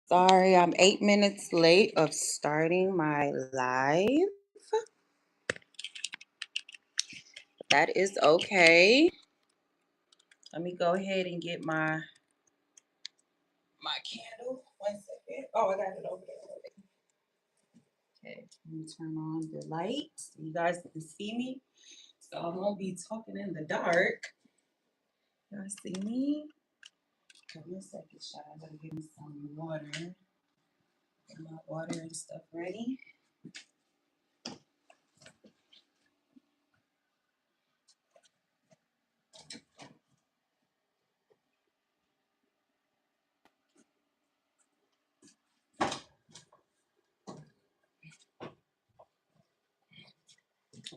Sorry, I'm 8 minutes late of starting my live. That is okay. Let me go ahead and get my candle. 1 second. Oh, I got it over there. Okay, let me turn on the light so you guys can see me. So I won't be talking in the dark. You guys see me? Okay, 1 second, shot. I gotta give me some water. Get my water and stuff ready.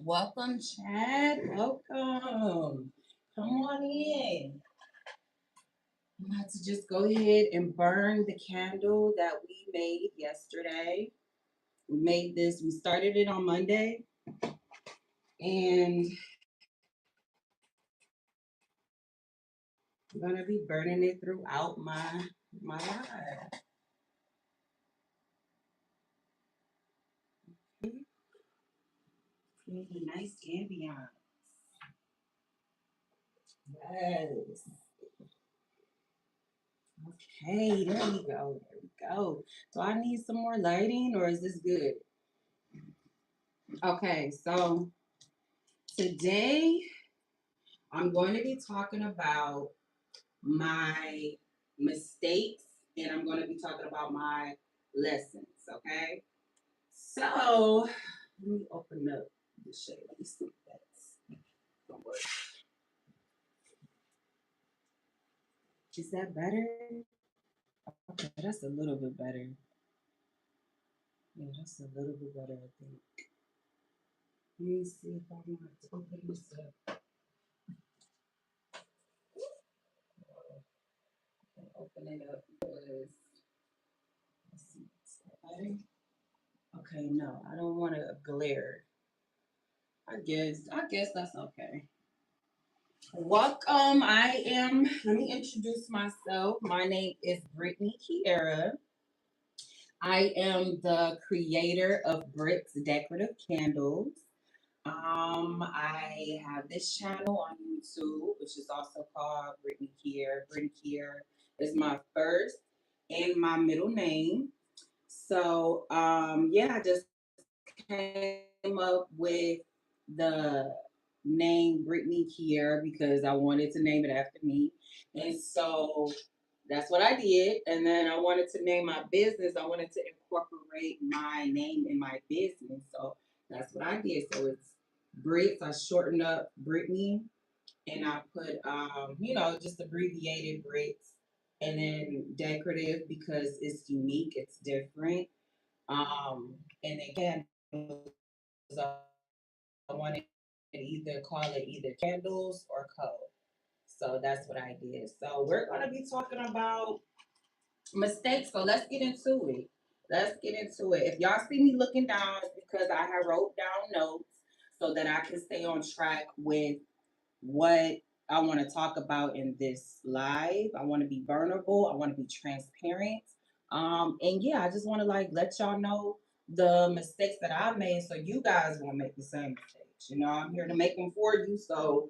Welcome, Chad. Welcome. Come on in. I'm about to just go ahead and burn the candle that we made yesterday. We started it on Monday, and I'm gonna be burning it throughout my life. Create a nice ambiance. Yes. Okay, there we go. There we go. Do I need some more lighting or is this good? Okay, so today I'm going to be talking about my mistakes and I'm going to be talking about my lessons, okay? So, let me open up the shade. Let me see if that's going to work. Is that better? Okay, that's a little bit better. Yeah, that's a little bit better, I think. Let me see if I want to open this up. Open it up because, let's see, is that better? Okay, no, I don't want to glare. I guess that's okay. Welcome. Let me introduce myself. My name is Brittany Kiera. I am the creator of Bricks Decorative Candles. I have this channel on YouTube, which is also called Brittany Kiera. Brittany Kiera is my first and my middle name. So, yeah, I just came up with the name Brittany Kier because I wanted to name it after me. And so that's what I did. And then I wanted to name my business. I wanted to incorporate my name in my business. So that's what I did. So it's Brits. I shortened up Brittany and I put, just abbreviated Brits and then decorative because it's unique, it's different. And again, I wanted to either call it either candles or code. So that's what I did. So we're going to be talking about mistakes. So let's get into it. Let's get into it. If y'all see me looking down, it's because I have wrote down notes so that I can stay on track with what I want to talk about in this live. I want to be vulnerable. I want to be transparent. And yeah, I just want to like let y'all know the mistakes that I made so you guys won't make the same mistakes. I'm here to make them for you so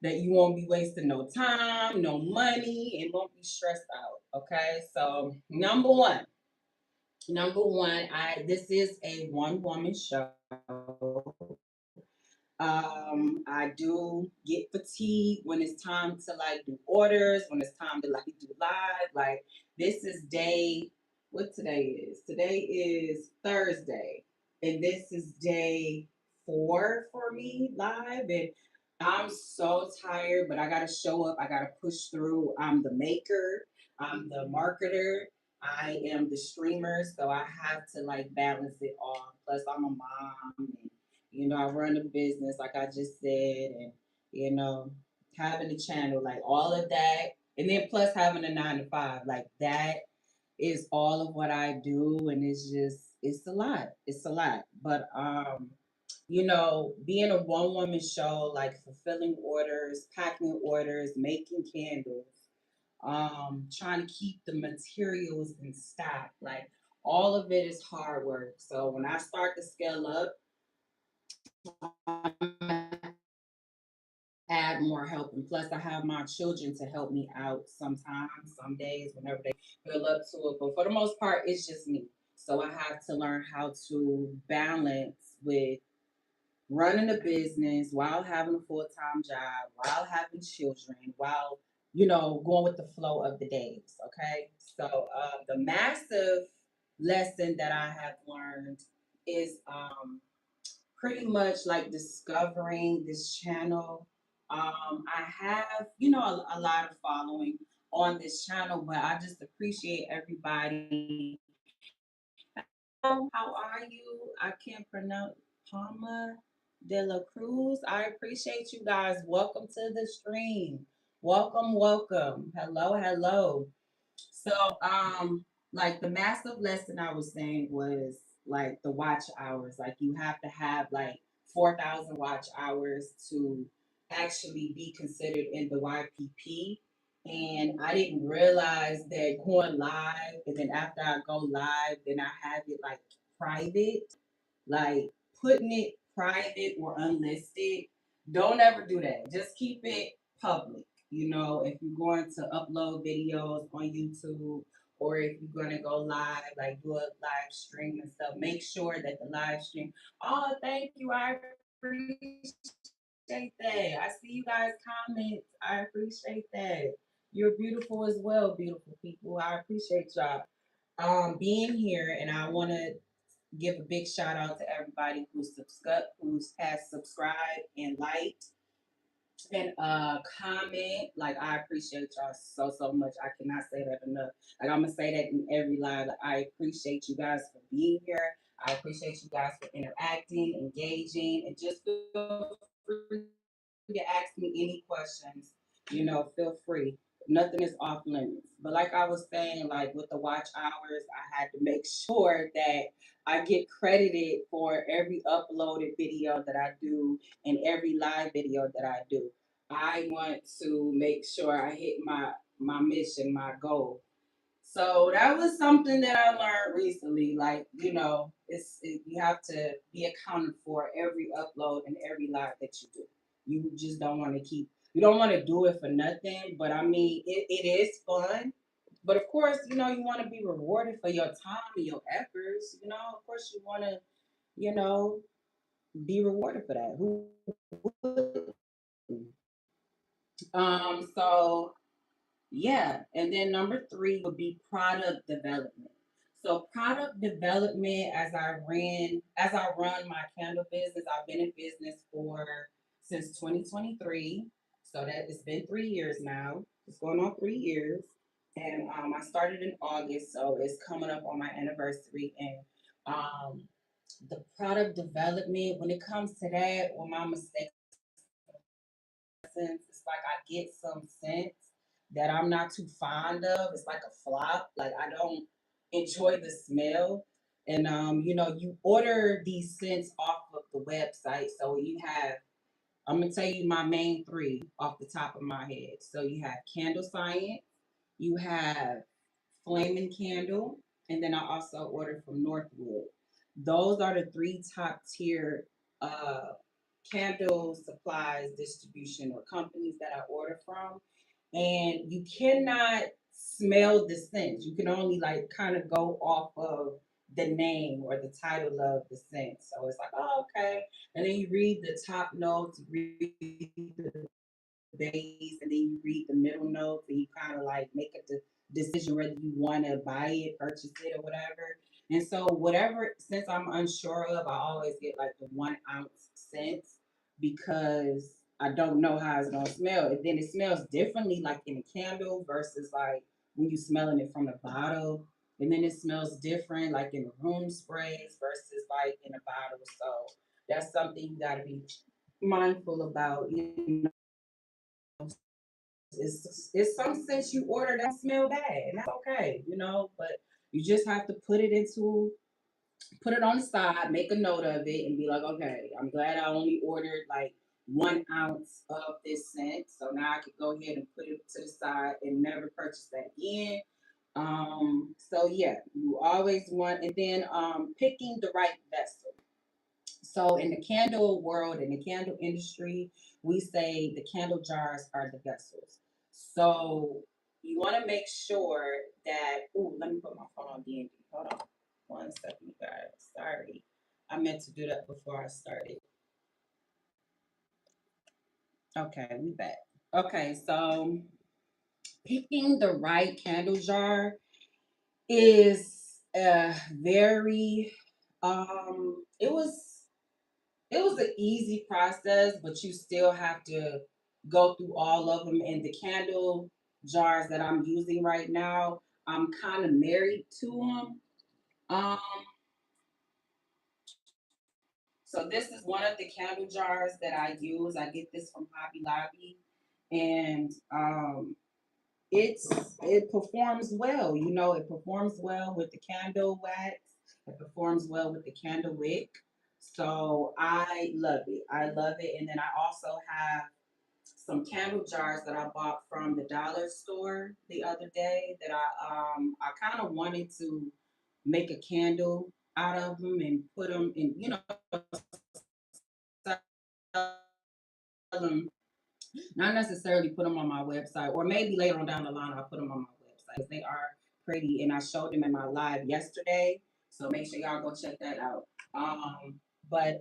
that you won't be wasting no time, no money, and won't be stressed out. Okay. So number one, I this is a one woman show. I do get fatigued when it's time to like do orders, when it's time to like do live. Like this is what today is? Today is Thursday, and this is day 4 for me live, and I'm so tired, but I gotta show up. I gotta push through. I'm the maker. I'm the marketer. I am the streamer, so I have to like balance it all. Plus, I'm a mom, and I run a business, like I just said, and you know, having a channel, like all of that, and then plus having a 9 to 5, like that is all of what I do, and it's a lot. It's a lot, but being a one woman show, like fulfilling orders, packing orders, making candles, trying to keep the materials in stock. Like all of it is hard work. So when I start to scale up, add more help. And plus, I have my children to help me out sometimes, some days, whenever they feel up to it. But for the most part, it's just me. So I have to learn how to balance with running a business while having a full time job, while having children, while, going with the flow of the days. Okay. So the massive lesson that I have learned is pretty much like discovering this channel. I have, a lot of following on this channel, but I just appreciate everybody. How are you? I can't pronounce Palma de la Cruz. I appreciate you guys. Welcome to the stream. Welcome, welcome. Hello, hello. So, like the massive lesson I was saying was like the watch hours. Like you have to have like 4,000 watch hours to actually be considered in the YPP. And I didn't realize that going live, and then after I go live, then I have it like private, like putting it private or unlisted. Don't ever do that. Just keep it public. If you're going to upload videos on YouTube or if you're going to go live, like do a live stream and stuff, make sure that the live stream. Oh, thank you. I appreciate that. I see you guys comment. I appreciate that. You're beautiful as well, beautiful people. I appreciate y'all being here, and I want to give a big shout out to everybody who's subscribed and liked and comment. Like I appreciate y'all so much. I cannot say that enough. Like I'm gonna say that in every live. Like, I appreciate you guys for being here. I appreciate you guys for interacting, engaging, and just feel free to ask me any questions. Feel free. Nothing is off limits. But like I was saying, like with the watch hours, I had to make sure that I get credited for every uploaded video that I do and every live video that I do. I want to make sure I hit my mission, my goal. So that was something that I learned recently. Like, you have to be accounted for every upload and every live that you do. You just don't want to you don't want to do it for nothing. But I mean, it is fun. But of course, you want to be rewarded for your time and your efforts. Of course, you want to, you know, be rewarded for that. Who wouldn't? So yeah, and then number three would be product development. So product development, as I run my candle business, I've been in business for since 2023. So that it's been 3 years now. It's going on 3 years, and I started in August, so it's coming up on my anniversary. And the product development, when it comes to that, or my mistakes sense. It's like I get some sense that I'm not too fond of. It's like a flop. Like I don't enjoy the smell. And you order these scents off of the website. So I'm gonna tell you my main three off the top of my head. So you have Candle Science, you have Flaming Candle, and then I also ordered from Northwood. Those are the three top tier uh, candle supplies distribution or companies that I order from. And you cannot smell the scent. You can only like kind of go off of the name or the title of the scent. So it's like, oh, okay. And then you read the top notes, read the base, and then you read the middle notes, and you kind of like make a decision whether you want to buy it, purchase it, or whatever. And so, whatever, since I'm unsure of, I always get like the 1 ounce scents because I don't know how it's gonna smell. And then it smells differently, like in a candle versus like when you smelling it from the bottle. And then it smells different, like in the room sprays versus like in a bottle. So that's something you gotta be mindful about. It's some scents you order that smell bad, and that's okay, But you just have to put it on the side, make a note of it, and be like, okay, I'm glad I only ordered like 1 ounce of this scent. So now I could go ahead and put it to the side and never purchase that again. So yeah, you always want, and then picking the right vessel. So in the candle world, in the candle industry, we say the candle jars are the vessels. So you want to make sure that. Ooh, let me put my phone on D&D. Hold on, 1 second, guys. Sorry, I meant to do that before I started. Okay, we back. Okay, so picking the right candle jar is very. It was an easy process, but you still have to go through all of them. And the candle jars that I'm using right now, I'm kind of married to them. Um, so this is one of the candle jars that I use. I get this from Hobby Lobby, and it's it performs well. You know, it performs well with the candle wax. It performs well with the candle wick. So I love it. I love it. And then I also have some candle jars that I bought from the dollar store the other day that I kind of wanted to make a candle out of them and put them in, sell them, not necessarily put them on my website, or maybe later on down the line I'll put them on my website because they are pretty, and I showed them in my live yesterday. So make sure y'all go check that out. But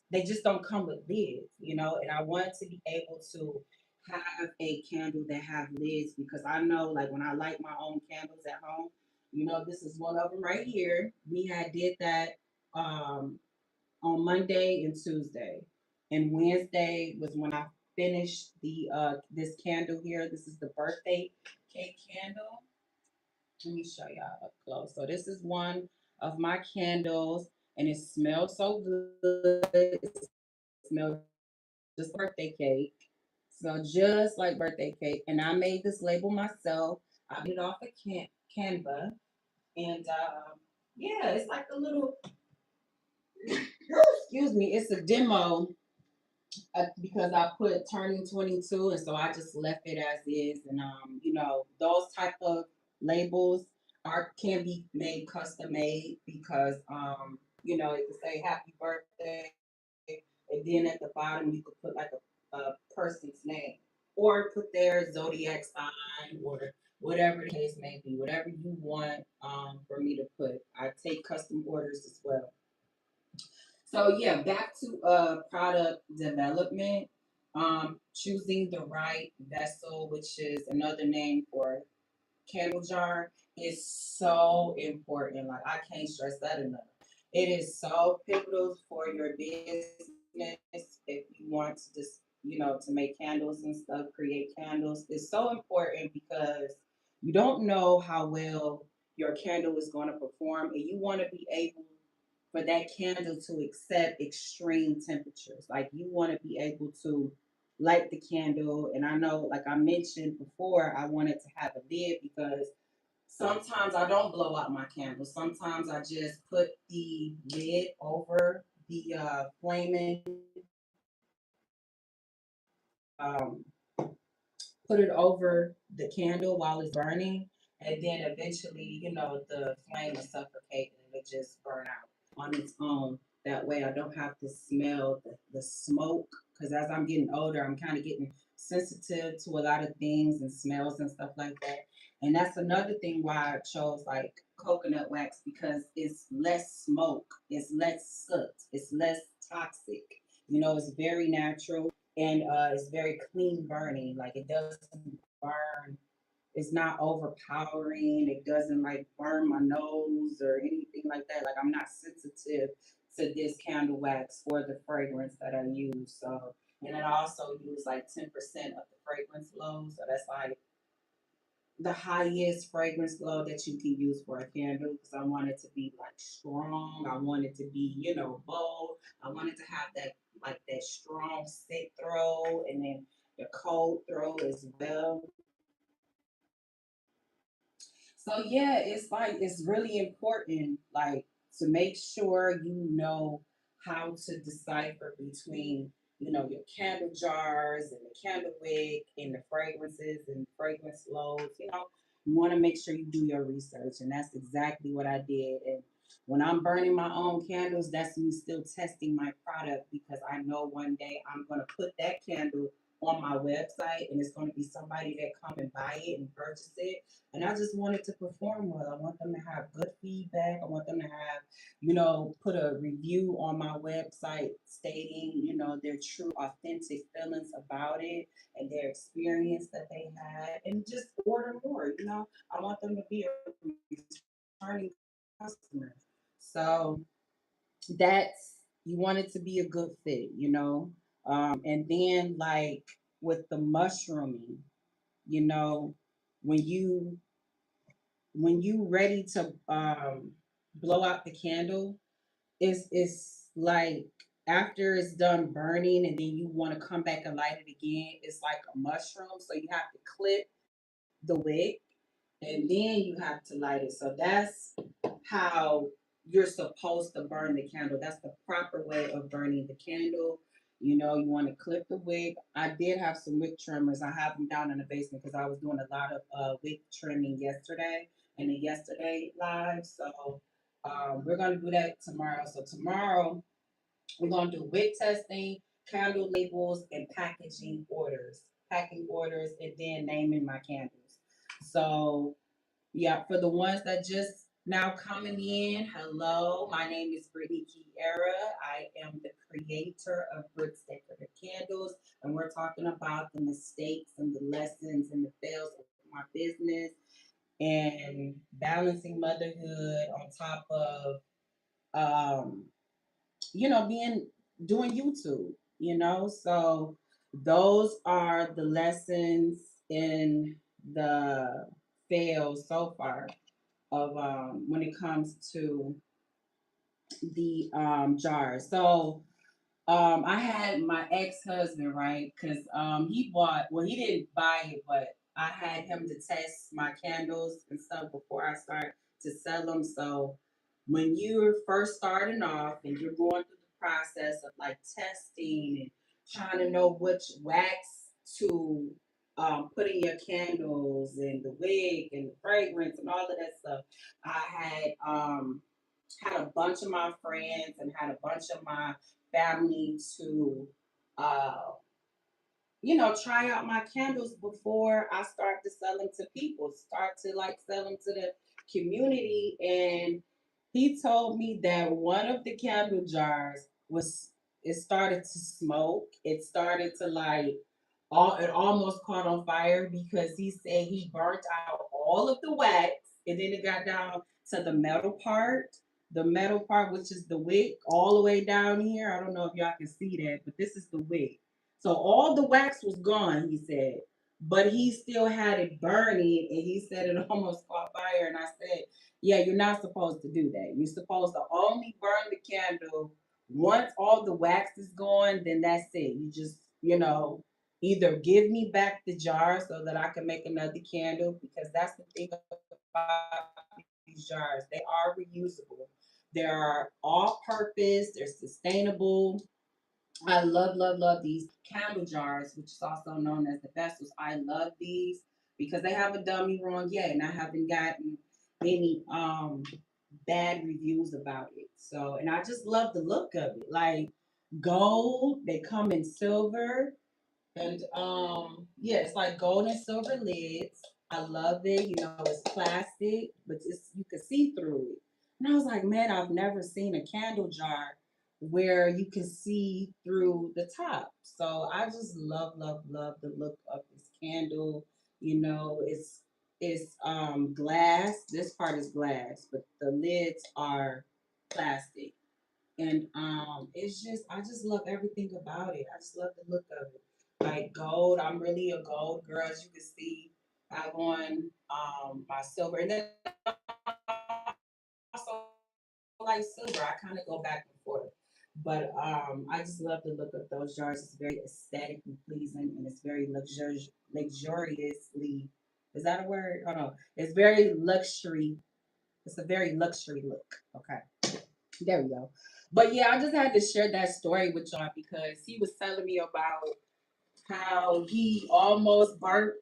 they just don't come with lids, and I wanted to be able to have a candle that have lids because I know, like when I light my own candles at home, this is one of them right here. We had did that um, on Monday and Tuesday. And Wednesday was when I finished the this candle here. This is the birthday cake candle. Let me show y'all up close. So this is one of my candles, and it smells so good. It smells just birthday cake. Smells just like birthday cake. And I made this label myself. I did it off of Canva, and yeah, it's like a little. Excuse me. It's a demo because I put turning 22, and so I just left it as is. And those type of labels can be made custom made because it could say happy birthday, and then at the bottom you could put like a person's name or put their zodiac sign or whatever the case may be, whatever you want for me to put. I take custom orders as well. So yeah, back to product development. Choosing the right vessel, which is another name for candle jar, is so important. Like I can't stress that enough. It is so pivotal for your business if you want to just to make candles and stuff, create candles. It's so important because you don't know how well your candle is going to perform, and you want to be able for that candle to accept extreme temperatures. Like you want to be able to light the candle. And I know, like I mentioned before, I wanted to have a lid because sometimes I don't blow out my candles. Sometimes I just put the lid over the flaming, um, put it over the candle while it's burning, and then eventually, the flame will suffocate and it'll just burn out on its own. That way, I don't have to smell the smoke. Because as I'm getting older, I'm kind of getting sensitive to a lot of things and smells and stuff like that. And that's another thing why I chose like coconut wax because it's less smoke, it's less soot, it's less toxic. It's very natural and it's very clean burning. Like it doesn't burn. It's not overpowering. It doesn't like burn my nose or anything like that. Like I'm not sensitive to this candle wax for the fragrance that I use. So, and then I also use like 10% of the fragrance load. So that's like the highest fragrance glow that you can use for a candle because I want it to be like strong. I want it to be, bold. I want it to have that strong thick throw and then the cold throw as well. So yeah, it's like it's really important like to make sure you know how to decipher between, your candle jars and the candle wick and the fragrances and fragrance loads. You want to make sure you do your research, and that's exactly what I did. And when I'm burning my own candles, that's me still testing my product because I know one day I'm going to put that candle on my website and it's going to be somebody that come and buy it and purchase it. And I just want it to perform well. I want them to have good feedback. I want them to have, put a review on my website stating, their true, authentic feelings about it and their experience that they had, and just order more. I want them to be a returning customer. So that's, you want it to be a good fit. And then like with the mushrooming, you know, when you ready to blow out the candle, it's like after it's done burning and then you want to come back and light it again, it's like a mushroom. So you have to clip the wick and then you have to light it. So that's how you're supposed to burn the candle. That's the proper way of burning the candle. You want to clip the wick. I did have some wick trimmers. I have them down in the basement because I was doing a lot of wick trimming yesterday in the yesterday live. So we're gonna do that tomorrow. So tomorrow we're gonna do wick testing, candle labels, and packing orders, and then naming my candles. So yeah, for the ones that just now coming in, hello, my name is Brittany Kiera. I am the creator of Brits Decorative Candles, and we're talking about the mistakes and the lessons and the fails of my business and balancing motherhood on top of um, being doing YouTube. So those are the lessons in the fails so far of when it comes to the jars. So I had my ex-husband, right? Because he bought, well, he didn't buy it, but I had him to test my candles and stuff before I start to sell them. So when you're first starting off and you're going through the process of like testing and trying to know which wax to put in your candles and the wig and the fragrance and all of that stuff, I had a bunch of my friends and had a bunch of my family to uh, try out my candles before I start to sell them to people, start to like sell them to the community. And he told me that one of the candle jars it started to smoke. It started to like, it almost caught on fire because he said he burnt out all of the wax and then it got down to the metal part, which is the wick, all the way down here. I don't know if y'all can see that, but this is the wick. So all the wax was gone, he said, but he still had it burning, and he said it almost caught fire. And I said, "Yeah, you're not supposed to do that. You're supposed to only burn the candle once all the wax is gone. Then that's it. You just, either give me back the jar so that I can make another candle because that's the thing about these jars. They are reusable. They're all purpose. They're sustainable. I love, love, love these candle jars, which is also known as the vessels. I love these because they haven't done me wrong yet, and I haven't gotten any bad reviews about it. So, and I just love the look of it. Like gold, they come in silver, and yeah, it's like gold and silver lids. I love it. It's plastic, but you can see through it. And I was like, man, I've never seen a candle jar where you can see through the top. So I just love, love, love the look of this candle. It's glass. This part is glass, but the lids are plastic. And it's just I just love everything about it. I just love the look of it. Like gold, I'm really a gold girl, as you can see. I have on my silver, and then also like silver. I kind of go back and forth. But I just love the look of those jars. It's very aesthetically pleasing and it's very luxuriously. Is that a word? Oh no. It's very luxury. It's a very luxury look. Okay. There we go. But yeah, I just had to share that story with y'all because he was telling me about how he almost burnt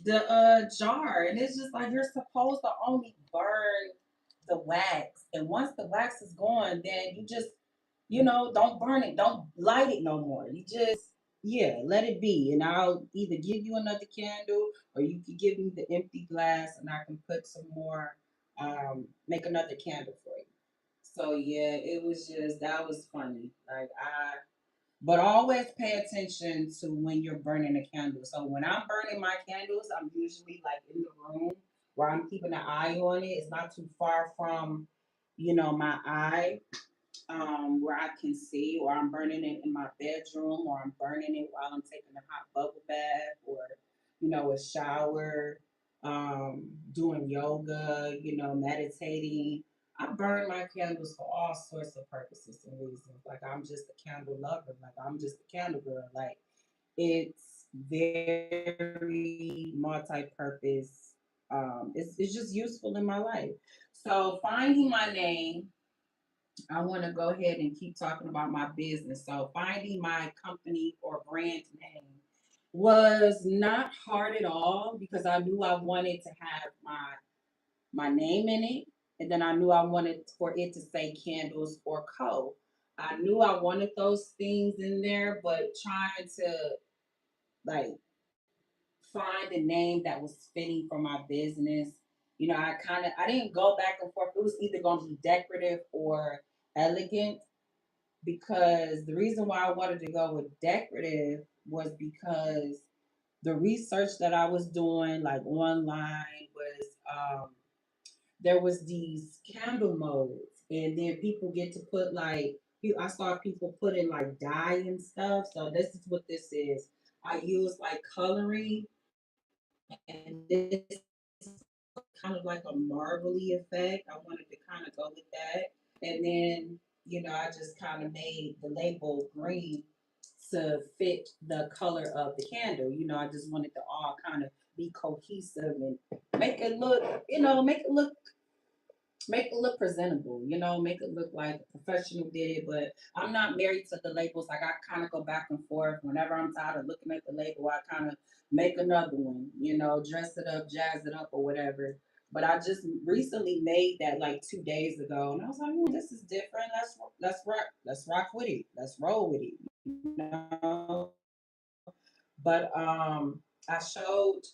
the jar, and it's just like you're supposed to only burn the wax, and once the wax is gone, then you just don't burn it, don't light it no more. You just let it be, and I'll either give you another candle or you can give me the empty glass, and I can put some more, make another candle for you. So yeah, it was just that was funny. Like but always pay attention to when you're burning a candle. So when I'm burning my candles, I'm usually like in the room where I'm keeping an eye on it. It's not too far from, my eye, where I can see, or I'm burning it in my bedroom, or I'm burning it while I'm taking a hot bubble bath, or a shower, doing yoga, meditating. I burn my candles for all sorts of purposes and reasons. Like I'm just a candle lover. Like I'm just a candle girl. Like it's very multi-purpose. It's just useful in my life. So finding my name, I want to go ahead and keep talking about my business. So finding my company or brand name was not hard at all because I knew I wanted to have my name in it, and then I knew I wanted for it to say Candles or Co. I knew I wanted those things in there, but trying to like find a name that was fitting for my business. I didn't go back and forth. It was either gonna be decorative or elegant, because the reason why I wanted to go with decorative was because the research that I was doing like online was, there was these candle modes, and then people get to put like I saw people put in like dye and stuff. So this is what this is. I use like coloring, and this kind of like a marbly effect. I wanted to kind of go with that. And then, I just kind of made the label green to fit the color of the candle. I just wanted to all kind of be cohesive and make it look, make it look presentable, make it look like a professional did it. But I'm not married to the labels. Like I kind of go back and forth. Whenever I'm tired of looking at the label, I kind of make another one, dress it up, jazz it up, or whatever. But I just recently made that like 2 days ago, and I was like, this is different. Let's rock with it. Let's roll with it. But I showed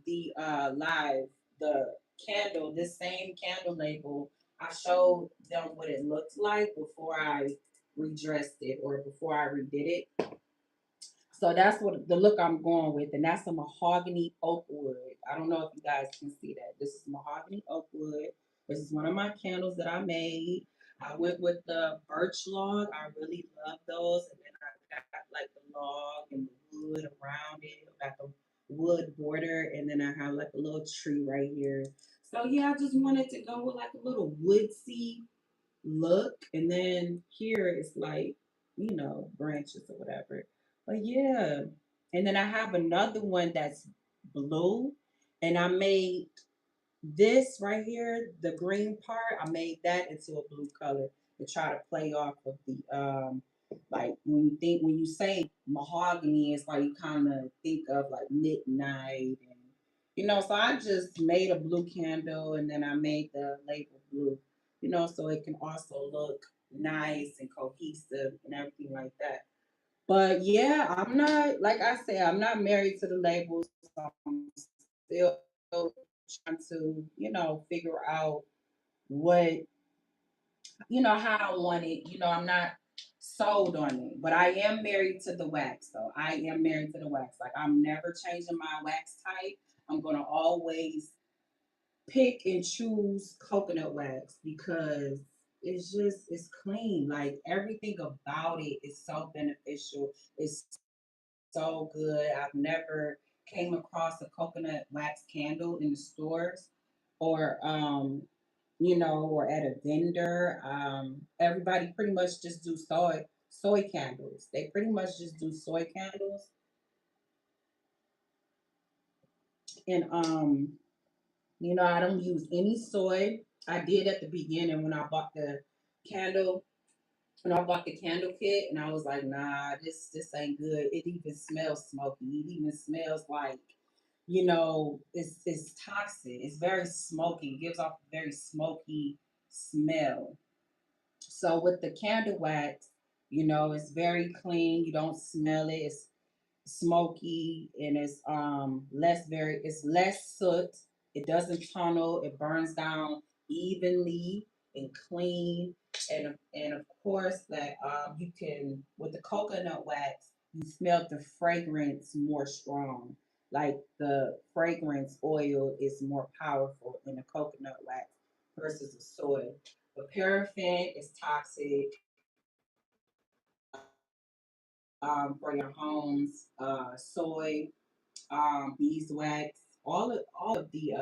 the live the candle, this same candle label. I showed them what it looked like before I redressed it or before I redid it. So that's what the look I'm going with, and that's a mahogany oak wood. I don't know if you guys can see that. This is mahogany oak wood. This is one of my candles that I made. I went with the birch log. I really love those, and then I got like the log and the wood around it. I got the wood border, and then I have like a little tree right here. So yeah, I just wanted to go with like a little woodsy look. And then here it's like, branches or whatever. But yeah. And then I have another one that's blue. And I made this right here, the green part, I made that into a blue color to try to play off of the like when you say mahogany, it's like you kind of think of like midnight, and so I just made a blue candle, and then I made the label blue, so it can also look nice and cohesive and everything like that. But yeah, I'm not, like I said, I'm not married to the labels. I'm still trying to, figure out what, how I want it. I'm not sold on it, but I am married to the wax, though. I am married to the wax. Like, I'm never changing my wax type. I'm going to always pick and choose coconut wax because it's clean. Like, everything about it is so beneficial. It's so good. I've never came across a coconut wax candle in the stores, or or at a vendor. Everybody pretty much just do soy candles. They pretty much just do soy candles. And I don't use any soy. I did at the beginning when I bought the candle. And I bought the candle kit, and I was like, nah, this ain't good. It even smells smoky. It even smells like, it's toxic. It's very smoky. It gives off a very smoky smell. So with the candle wax, it's very clean. You don't smell it. It's smoky, and it's less soot. It doesn't tunnel. It burns down evenly and clean. And of course that you can, with the coconut wax, you smell the fragrance more strong. Like the fragrance oil is more powerful in the coconut wax versus the soy. But paraffin is toxic for your homes. Soy, beeswax, all of the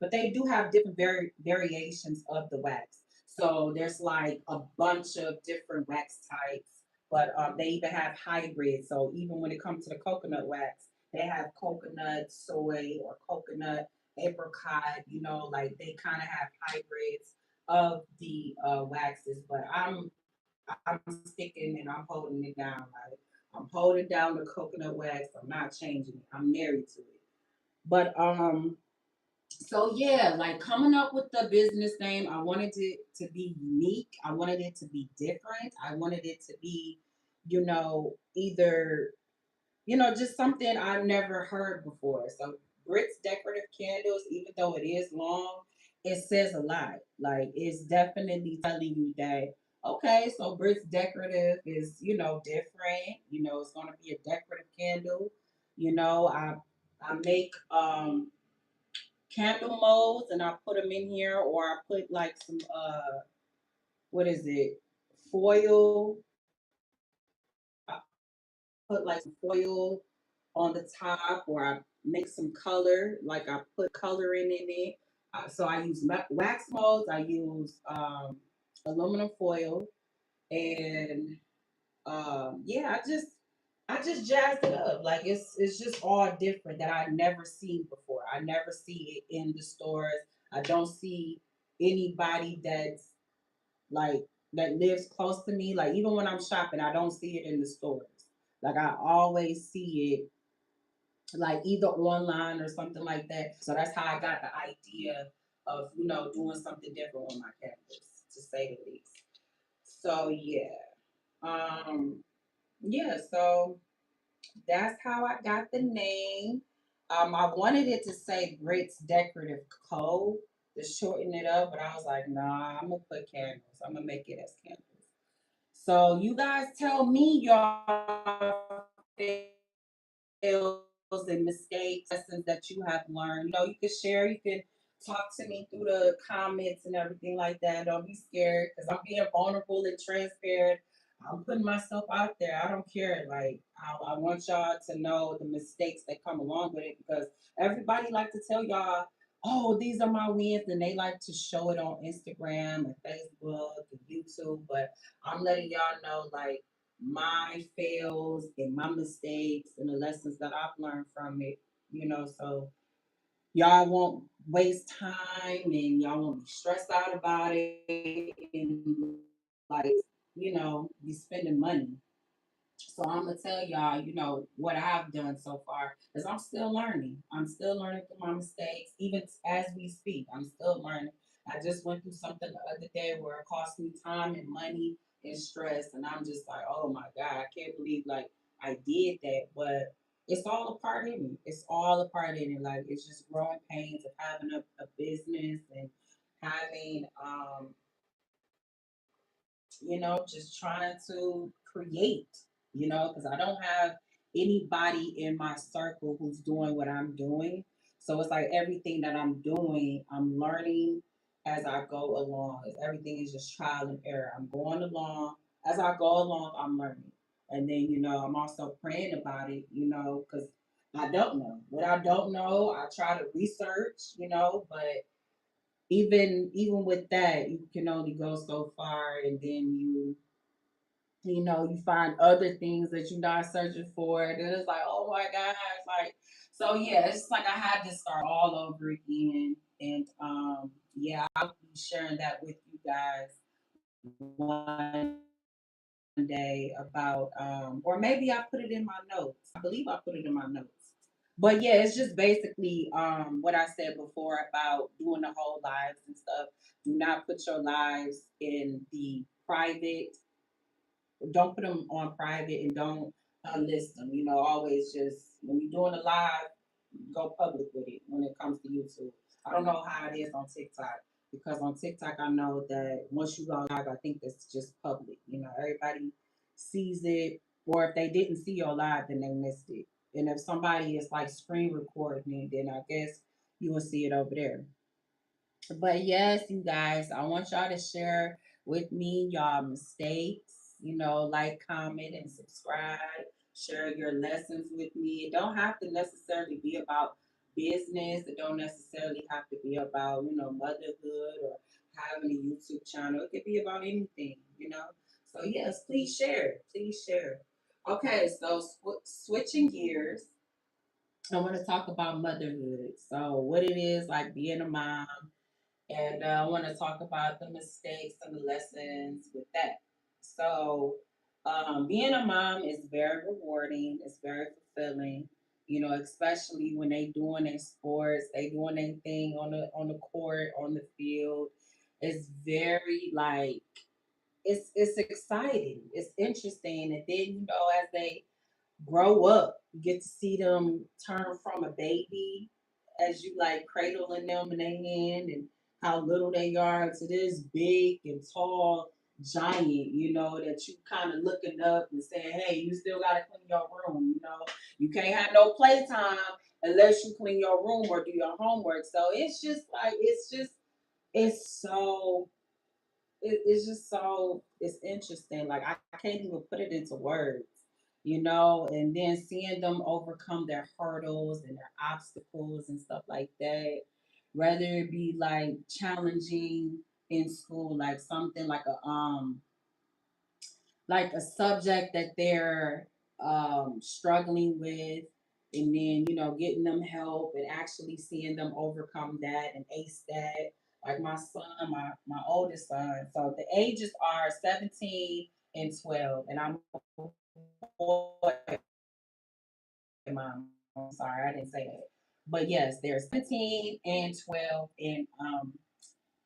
but they do have different variations of the wax. So there's like a bunch of different wax types, but they even have hybrids. So even when it comes to the coconut wax, they have coconut soy or coconut apricot. Like they kind of have hybrids of the waxes. But I'm sticking and I'm holding it down. Like I'm holding down the coconut wax. I'm not changing it. I'm married to it. But so yeah, like coming up with the business name, I wanted it to be unique. I wanted it to be different. I wanted it to be, either just something I've never heard before. So Brits decorative candles, even though it is long, it says a lot. Like it's definitely telling you that okay, so Brits decorative is different. It's gonna be a decorative candle. I make candle molds and I put them in here, or I put like some what is it, foil. I put like some foil on the top, or I make some color, like I put coloring in it. So I use wax molds, I use aluminum foil, and yeah, I just jazzed it up. Like it's just all different that I never seen before. I never see it in the stores. I don't see anybody like that lives close to me. Like even when I'm shopping, I don't see it in the stores. Like I always see it like either online or something like that. So that's how I got the idea of doing something different on my campus, to say the least. So yeah. So that's how I got the name. I wanted it to say Brits Decorative Co. to shorten it up, but I was like, nah, I'm gonna put candles. I'm gonna make it as candles. So you guys tell me your fails and mistakes, lessons that you have learned. You can share, you can talk to me through the comments and everything like that. Don't be scared because I'm being vulnerable and transparent. I'm putting myself out there. I don't care. Like I want y'all to know the mistakes that come along with it because everybody like to tell y'all, oh, these are my wins, and they like to show it on Instagram and Facebook and YouTube. But I'm letting y'all know, like my fails and my mistakes and the lessons that I've learned from it, so y'all won't waste time and y'all won't be stressed out about it and like, be spending money. So I'm gonna tell y'all, what I've done so far is I'm still learning. I'm still learning through my mistakes, even as we speak. I'm still learning. I just went through something the other day where it cost me time and money and stress, and I'm just like, oh my god, I can't believe like I did that. But it's all a part in me. It's all a part in it. Like it's just growing pains of having a business and having just trying to create, because I don't have anybody in my circle who's doing what I'm doing. So it's like everything that I'm doing, I'm learning as I go along. Everything is just trial and error. I'm going along. As I go along, I'm learning. And then, I'm also praying about it, because I don't know. What I don't know, I try to research, but even with that, you can only go so far, and then you find other things that you're not searching for, and then it's like, oh my gosh, like so yeah, it's like I had to start all over again, and yeah, I'll be sharing that with you guys one day about, or maybe I put it in my notes. I believe I put it in my notes. But yeah, it's just basically what I said before about doing the whole lives and stuff. Do not put your lives in the private. Don't put them on private and don't unlist them. You know, always just when you're doing a live, go public with it when it comes to YouTube. I don't know how it is on TikTok because on TikTok I know that once you go live, I think that's just public. You know, everybody sees it, or if they didn't see your live, then they missed it. And if somebody is like screen recording it, then I guess you will see it over there. But yes, you guys, I want y'all to share with me y'all mistakes, you know, like, comment, and subscribe. Share your lessons with me. It don't have to necessarily be about business. It don't necessarily have to be about, you know, motherhood or having a YouTube channel. It could be about anything, you know. So yes, please share. Please share. Okay, so switching gears, I want to talk about motherhood. So what it is like being a mom, and I want to talk about the mistakes and the lessons with that. So, being a mom is very rewarding. It's very fulfilling. You know, especially when they doing their sports, they doing their thing on the court, on the field. It's very like it's exciting. It's interesting, and then you know as they grow up. You get to see them turn from a baby as you like cradling them in their hand and how little they are to this big and tall giant, you know, that you kind of looking up and saying, hey, you still got to clean your room, you know. You can't have no playtime unless you clean your room or do your homework. So it's just like, it's so it's just so it's interesting. Like I can't even put it into words, you know. And then seeing them overcome their hurdles and their obstacles and stuff like that, whether it be like challenging in school, like something like a subject that they're struggling with, and then you know getting them help and actually seeing them overcome that and ace that. Like my son, my oldest son. So the ages are 17 and 12, and I'm a boy mom. I'm sorry, I didn't say that. But yes, they're 17 and 12, and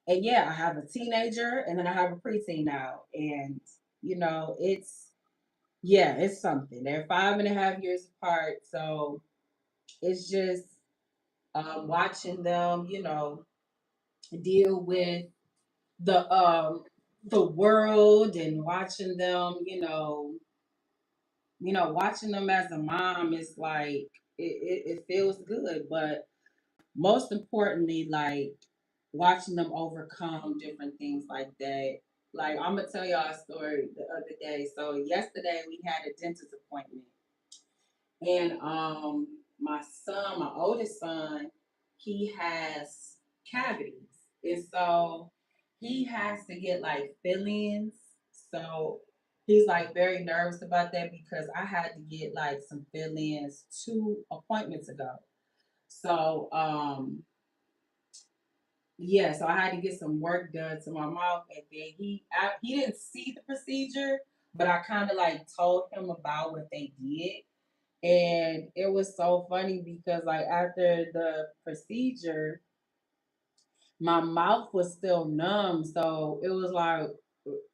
yeah, I have a teenager and then I have a preteen now, and you know it's something. They're 5.5 years apart, so it's just watching them, you know, deal with the world and watching them, watching them as a mom is like it feels good, but most importantly, like watching them overcome different things like that. Like I'm gonna tell y'all a story the other day. So yesterday we had a dentist appointment. And my son, my oldest son, he has cavities. And so he has to get like fillings. So he's like very nervous about that because I had to get like some fillings 2 appointments ago. So yeah, so I had to get some work done to my mouth, and then he didn't see the procedure, but I kind of like told him about what they did, and it was so funny because like after the procedure, my mouth was still numb. So it was like,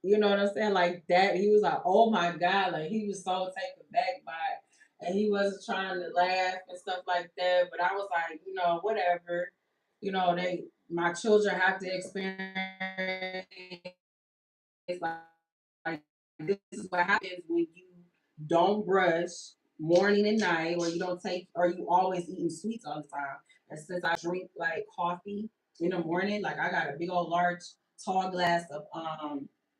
you know what I'm saying? Like that. He was like, oh my God. Like he was so taken back by it. And he wasn't trying to laugh and stuff like that. But I was like, you know, whatever. You know, my children have to experience like this is what happens when you don't brush morning and night, or you don't take, or you always eating sweets all the time. And since I drink like coffee in the morning, like I got a big old large tall glass of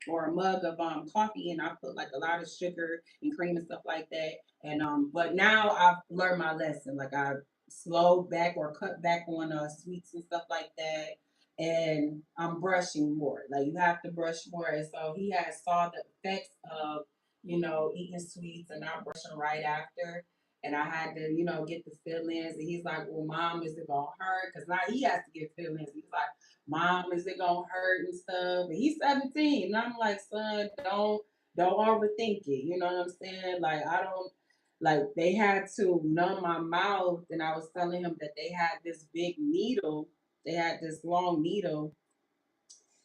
or a mug of coffee, and I put like a lot of sugar and cream and stuff like that. And but now I've learned my lesson. Like I slowed back or cut back on sweets and stuff like that, and I'm brushing more. Like you have to brush more. And so he has saw the effects of, eating sweets and not brushing right after. And I had to, get the fillings. And he's like, well, mom, is it gonna hurt? Because now he has to get fillings. He's like, mom, is it gonna hurt and stuff? And he's 17. And I'm like, son, don't. don't overthink it. You know what I'm saying? Like I don't like they had to numb my mouth, and I was telling him that they had this big needle. They had this long needle,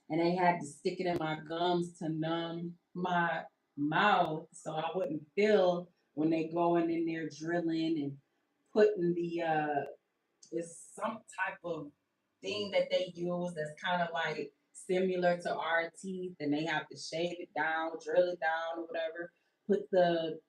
and they had to stick it in my gums to numb my mouth so I wouldn't feel when they going in there drilling and putting the it's some type of thing that they use that's kind of like similar to our teeth, and they have to shave it down, drill it down, or whatever. Put the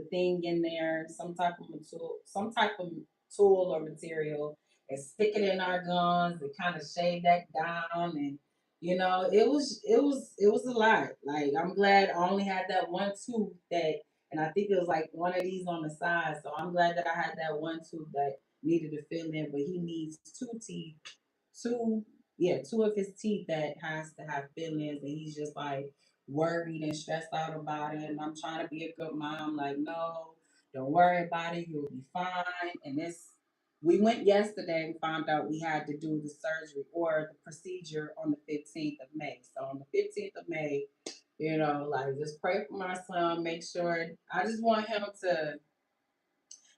thing in there, some type of tool or material, and stick it in our gums and kind of shave that down. And it was a lot. Like I'm glad I only had that one tooth that, and I think it was like one of these on the side. So I'm glad that I had that one tooth that needed to fill in, but he needs two teeth, two, yeah, two of his teeth that has to have fillings, and he's just like worried and stressed out about it. And I'm trying to be a good mom, like, no, don't worry about it, you'll be fine. And we went yesterday and found out we had to do the surgery or the procedure on the 15th of May. So on the 15th of May, like just pray for my son, make sure. I just want him to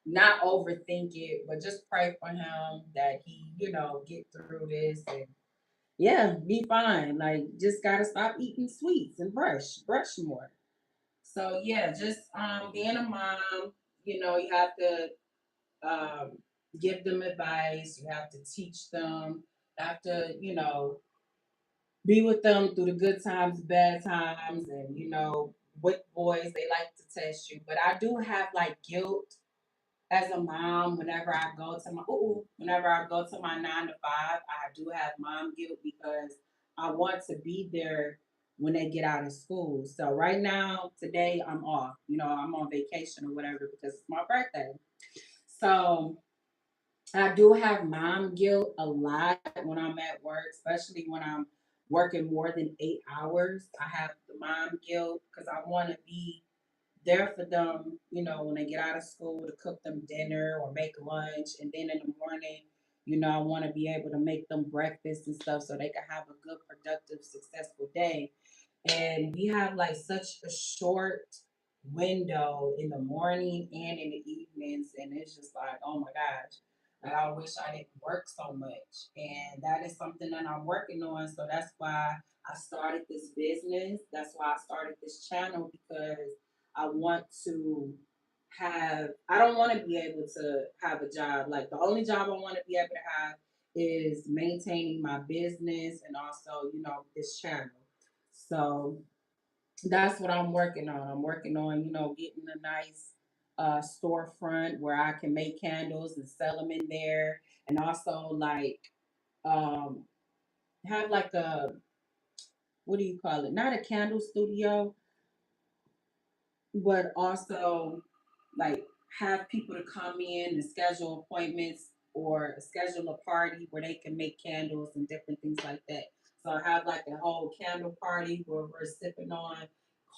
not overthink it, but just pray for him that he, get through this and yeah, be fine. Like just gotta stop eating sweets and brush more. So yeah, just being a mom, you have to um give them advice, you have to teach them, you have to, be with them through the good times, bad times, and what boys they like to test you. But I do have like guilt as a mom, whenever I go to my 9 to 5, I do have mom guilt because I want to be there when they get out of school. So right now, today I'm off. I'm on vacation or whatever because it's my birthday. So I do have mom guilt a lot when I'm at work, especially when I'm working more than 8 hours. I have the mom guilt because I want to be there for them, when they get out of school to cook them dinner or make lunch. And then in the morning, I want to be able to make them breakfast and stuff so they can have a good, productive, successful day. And we have like such a short window in the morning and in the evenings. And it's just like, oh my gosh, like I wish I didn't work so much. And that is something that I'm working on. So that's why I started this business. That's why I started this channel because I want to I don't want to be able to have a job. Like the only job I want to be able to have is maintaining my business and also, this channel. So that's what I'm working on. I'm working on, getting a nice storefront where I can make candles and sell them in there, and also like um, have like a, what do you call it? Not a candle studio, but also like have people to come in and schedule appointments or schedule a party where they can make candles and different things like that. So I have like a whole candle party where we're sipping on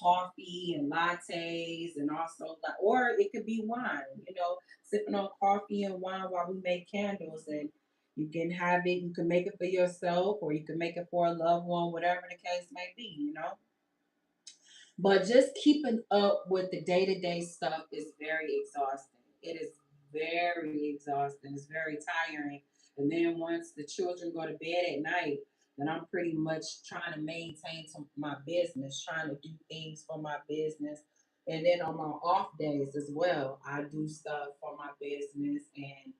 coffee and lattes and also like, or it could be wine, sipping on coffee and wine while we make candles. And you can have it, you can make it for yourself or you can make it for a loved one, whatever the case may be. But just keeping up with the day to day stuff is very exhausting. It is very exhausting. It's very tiring. And then once the children go to bed at night, then I'm pretty much trying to maintain my business, trying to do things for my business. And then on my off days as well, I do stuff for my business and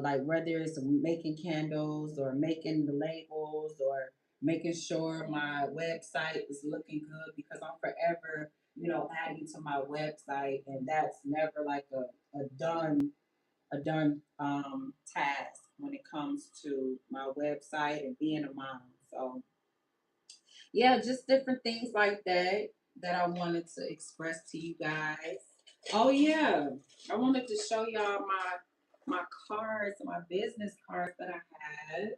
like whether it's making candles or making the labels or making sure my website is looking good because I'm forever, adding to my website and that's never like a done task when it comes to my website and being a mom. So yeah, just different things like that I wanted to express to you guys. Oh yeah, I wanted to show y'all my cards, my business cards that I had.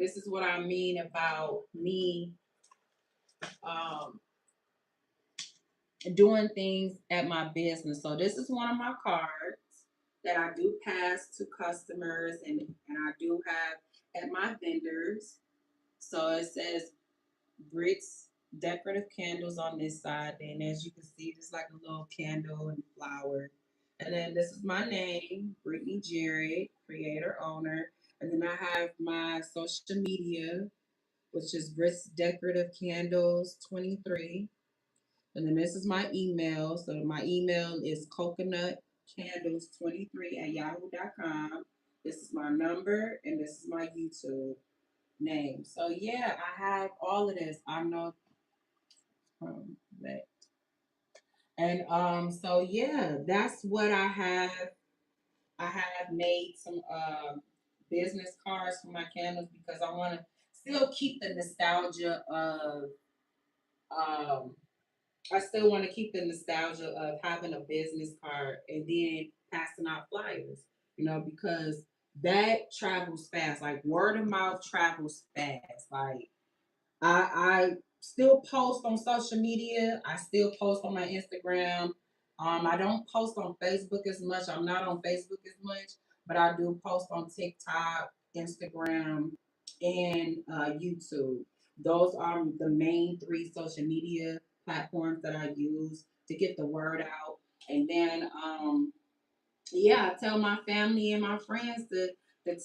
This is what I mean about me um, doing things at my business. So this is one of my cards that I do pass to customers and I do have at my vendors. So it says Brits decorative candles on this side. And as you can see, there's like a little candle and flower. And then this is my name, Brittany Jared, creator, owner. And then I have my social media, which is Brits Decorative Candles 23. And then this is my email. So my email is coconutcandles23 at yahoo.com. This is my number and this is my YouTube name. So yeah, I have all of this. I know that. And so yeah, that's what I have. I have made some business cards for my candles because I want to still keep the nostalgia of um I still want to keep the nostalgia of having a business card and then passing out flyers, because that travels fast. Like word of mouth travels fast. Like I still post on social media. I still post on my Instagram. I don't post on Facebook as much. I'm not on Facebook as much, but I do post on TikTok, Instagram, and YouTube. Those are the main three social media platforms that I use to get the word out. And then yeah, I tell my family and my friends to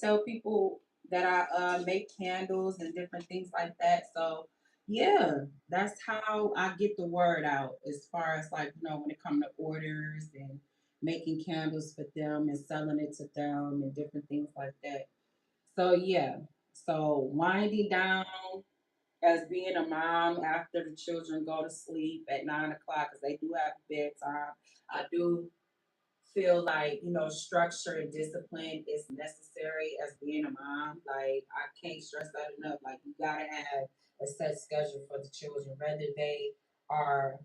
tell people that I make candles and different things like that. So yeah, that's how I get the word out as far as like when it comes to orders and making candles for them and selling it to them and different things like that. So yeah, so winding down as being a mom after the children go to sleep at 9 o'clock because they do have bedtime. I do feel like structure and discipline is necessary as being a mom. Like I can't stress that enough. Like you gotta have a set schedule for the children, whether they are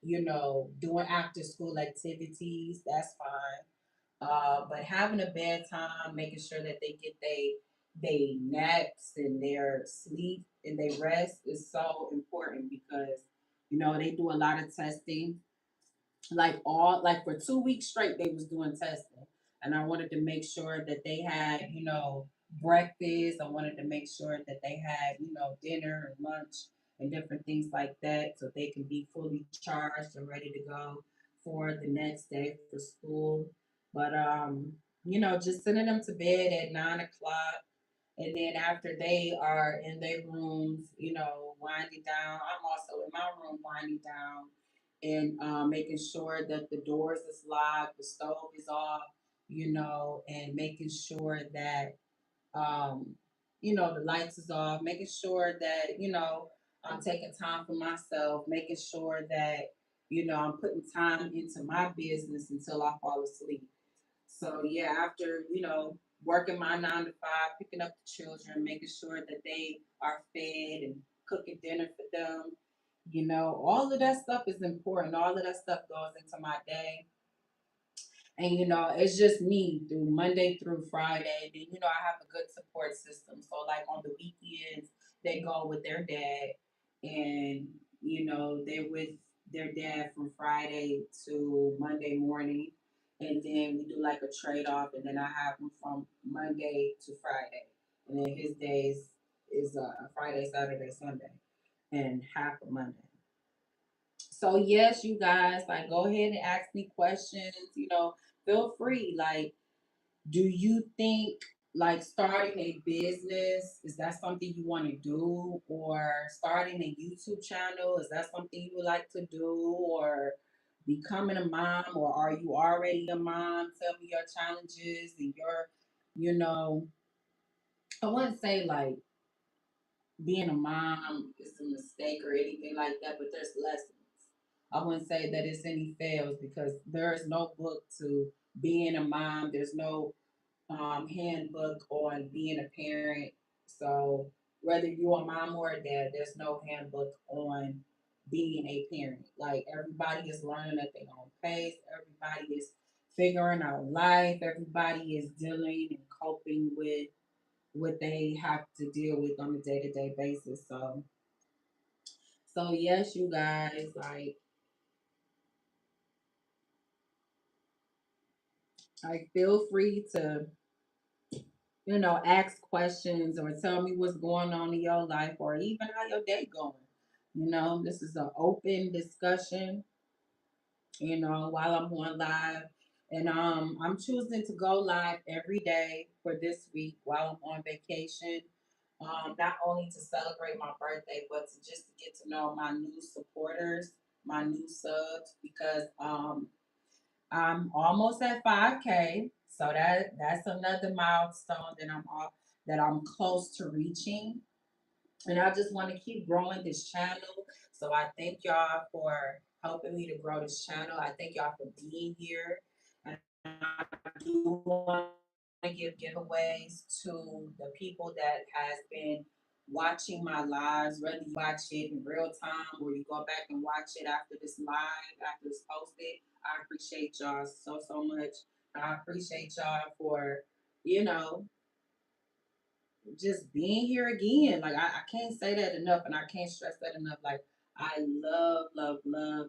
doing after school activities. That's fine. But having a bedtime, making sure that they get they naps and their sleep and they rest is so important because they do a lot of testing, like for 2 weeks straight they was doing testing, and I wanted to make sure that they had breakfast. I wanted to make sure that they had dinner and lunch and different things like that so they can be fully charged and ready to go for the next day for school. But just sending them to bed at 9 o'clock, and then after they are in their rooms, winding down, I'm also in my room winding down and making sure that the doors is locked, the stove is off, and making sure that um, the lights is off, making sure that, I'm taking time for myself, making sure that, I'm putting time into my business until I fall asleep. So yeah, after working my 9 to 5, picking up the children, making sure that they are fed and cooking dinner for them, all of that stuff is important. All of that stuff goes into my day. And it's just me through Monday through Friday. Then I have a good support system. So like on the weekends, they go with their dad, and they're with their dad from Friday to Monday morning, and then we do like a trade off, and then I have him from Monday to Friday, and then his days is Friday, Saturday, Sunday, and half of Monday. So yes, you guys, like go ahead and ask me questions. Feel free. Like, do you think like starting a business is that something you want to do, or starting a YouTube channel is that something you would like to do, or becoming a mom, or are you already a mom? Tell me your challenges and your, you know, I wouldn't say like being a mom is a mistake or anything like that, but there's lessons. I wouldn't say that it's any fails because there is no book to being a mom. There's no handbook on being a parent. So whether you're a mom or a dad, there's no handbook on being a parent. Like everybody is learning at their own pace. Everybody is figuring out life. Everybody is dealing and coping with what they have to deal with on a day to day basis. So yes, you guys, like feel free to ask questions or tell me what's going on in your life or even how your day going. This is an open discussion, while I'm on live. And I'm choosing to go live every day for this week while I'm on vacation. Not only to celebrate my birthday, but to just to get to know my new supporters, my new subs, because I'm almost at 5K. So that's another milestone that I'm close to reaching. And I just want to keep growing this channel. So I thank y'all for helping me to grow this channel. I thank y'all for being here. And I do want to give giveaways to the people that has been watching my lives, whether you watch it in real time or you go back and watch it after this live, after it's posted. I appreciate y'all so much. I appreciate y'all for, you know, just being here again. Like I can't say that enough, and I can't stress that enough. Like I love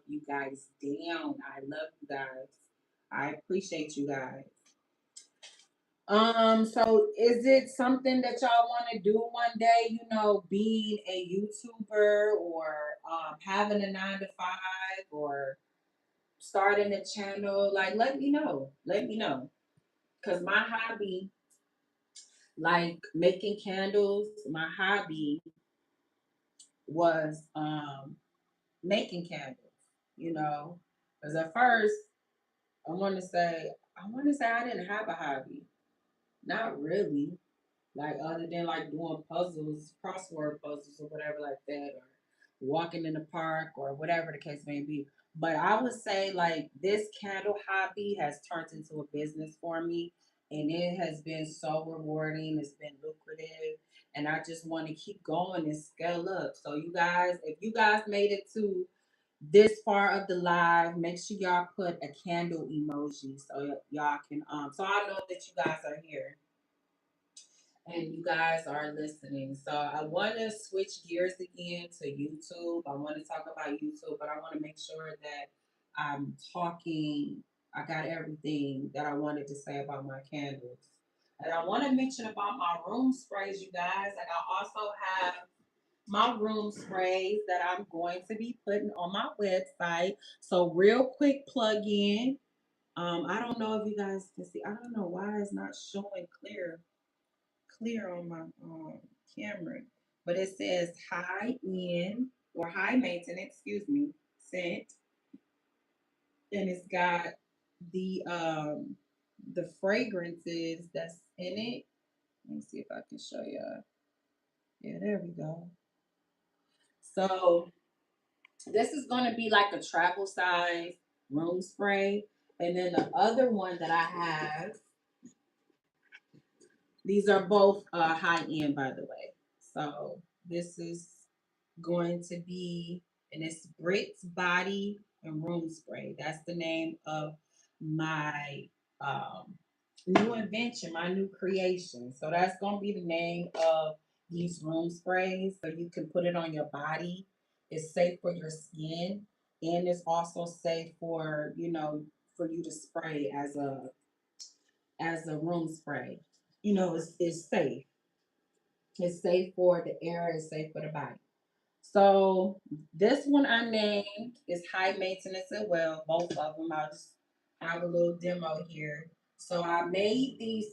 you guys down. I love you guys. I appreciate you guys. So is it something that y'all want to do one day? Being a YouTuber or having a 9 to 5 or starting a channel? Like, let me know. Let me know. Cause my hobby, like making candles, my hobby was making candles, you know. Because at first I want to say I didn't have a hobby. Not really. Like other than like doing puzzles, crossword puzzles or whatever like that, or walking in the park or whatever the case may be. But I would say like this candle hobby has turned into a business for me, and it has been so rewarding. It's been lucrative, and I just want to keep going and scale up. So you guys, if you guys made it to this far of the live, make sure y'all put a candle emoji so y'all can so I know that you guys are here and you guys are listening. So I want to switch gears again to YouTube. I want to talk about YouTube, but I want to make sure that I'm talking. I got everything that I wanted to say about my candles. And I want to mention about my room sprays, you guys. Like I also have my room sprays that I'm going to be putting on my website. So real quick plug in. I don't know if you guys can see. I don't know why it's not showing clear on my camera, but it says high end or high maintenance, excuse me, scent, and it's got the fragrances that's in it. Let me see if I can show y'all. Yeah, there we go. So this is going to be like a travel size room spray, and then the other one that I have. These are both high end, by the way. So this is going to be, and it's Brit's Body and Room Spray. That's the name of my um, new invention, my new creation. So that's going to be the name of these room sprays. So you can put it on your body. It's safe for your skin, and it's also safe for for you to spray as a room spray. It's safe. It's safe for the air. It's safe for the body. So this one I named is high maintenance as well. Both of them. I'll just have a little demo here. So I made these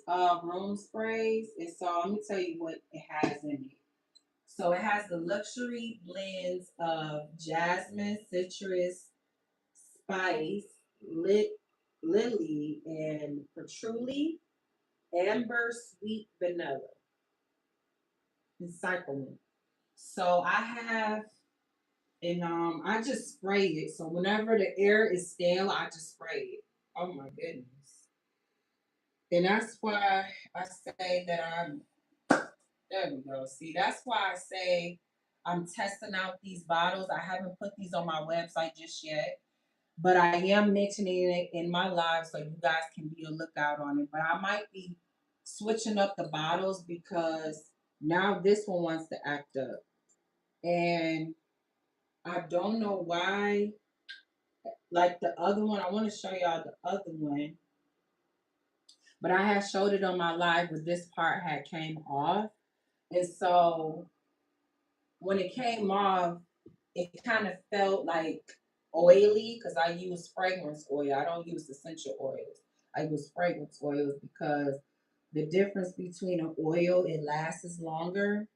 room sprays, and so let me tell you what it has in it. So it has the luxury blends of jasmine, citrus, spice, lit, lily, and patchouli, amber, sweet vanilla, and cyclamen. So I have and I just spray it. So whenever the air is stale, I just spray it. Oh my goodness. And that's why I say that I'm there we go. See, that's why I say I'm testing out these bottles. I haven't put these on my website just yet, but I am mentioning it in my live so you guys can be a lookout on it. But I might be switching up the bottles because now this one wants to act up. And I don't know why. Like the other one, I want to show y'all the other one, but I had showed it on my live, but this part had came off. And so when it came off, it kind of felt like oily because I use fragrance oil. I don't use essential oils. I use fragrance oils because the difference between an oil, it lasts longer.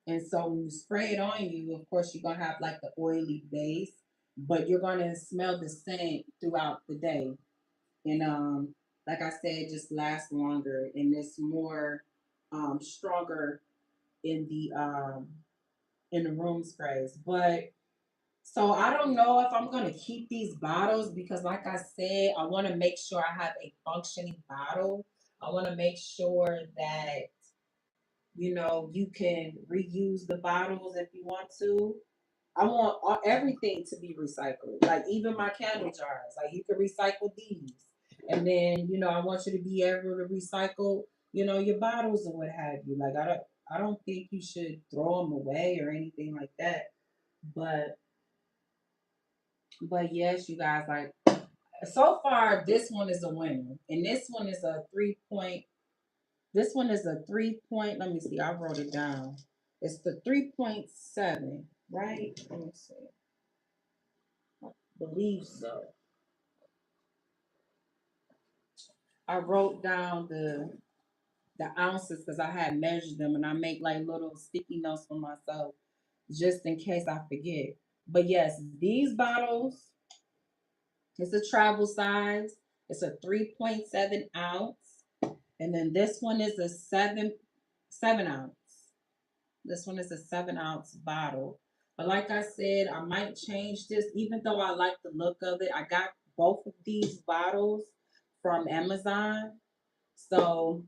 And so when you spray it on you, of course, you're gonna have like the oily base, but you're gonna smell the scent throughout the day. And like I said, it just lasts longer and it's more stronger in the room sprays. But so I don't know if I'm gonna keep these bottles because, like I said, I want to make sure I have a functioning bottle. I want to make sure that you can reuse the bottles if you want to. I want everything to be recycled, like even my candle jars. Like you can recycle these, and then I want you to be able to recycle, your bottles and what have you. Like I don't think you should throw them away or anything like that. But yes, you guys, like so far this one is a winner, and this one is a 3 point. This one is a 3 point. Let me see. I wrote it down. It's the 3.7, right? Let me see. I believe so. I wrote down the ounces because I had measured them, and I make like little sticky notes for myself just in case I forget. But yes, these bottles, it's a travel size. It's a 3.7 ounce, and then this one is a seven ounce. This one is a 7 ounce bottle. But like I said, I might change this, even though I like the look of it. I got both of these bottles from Amazon. So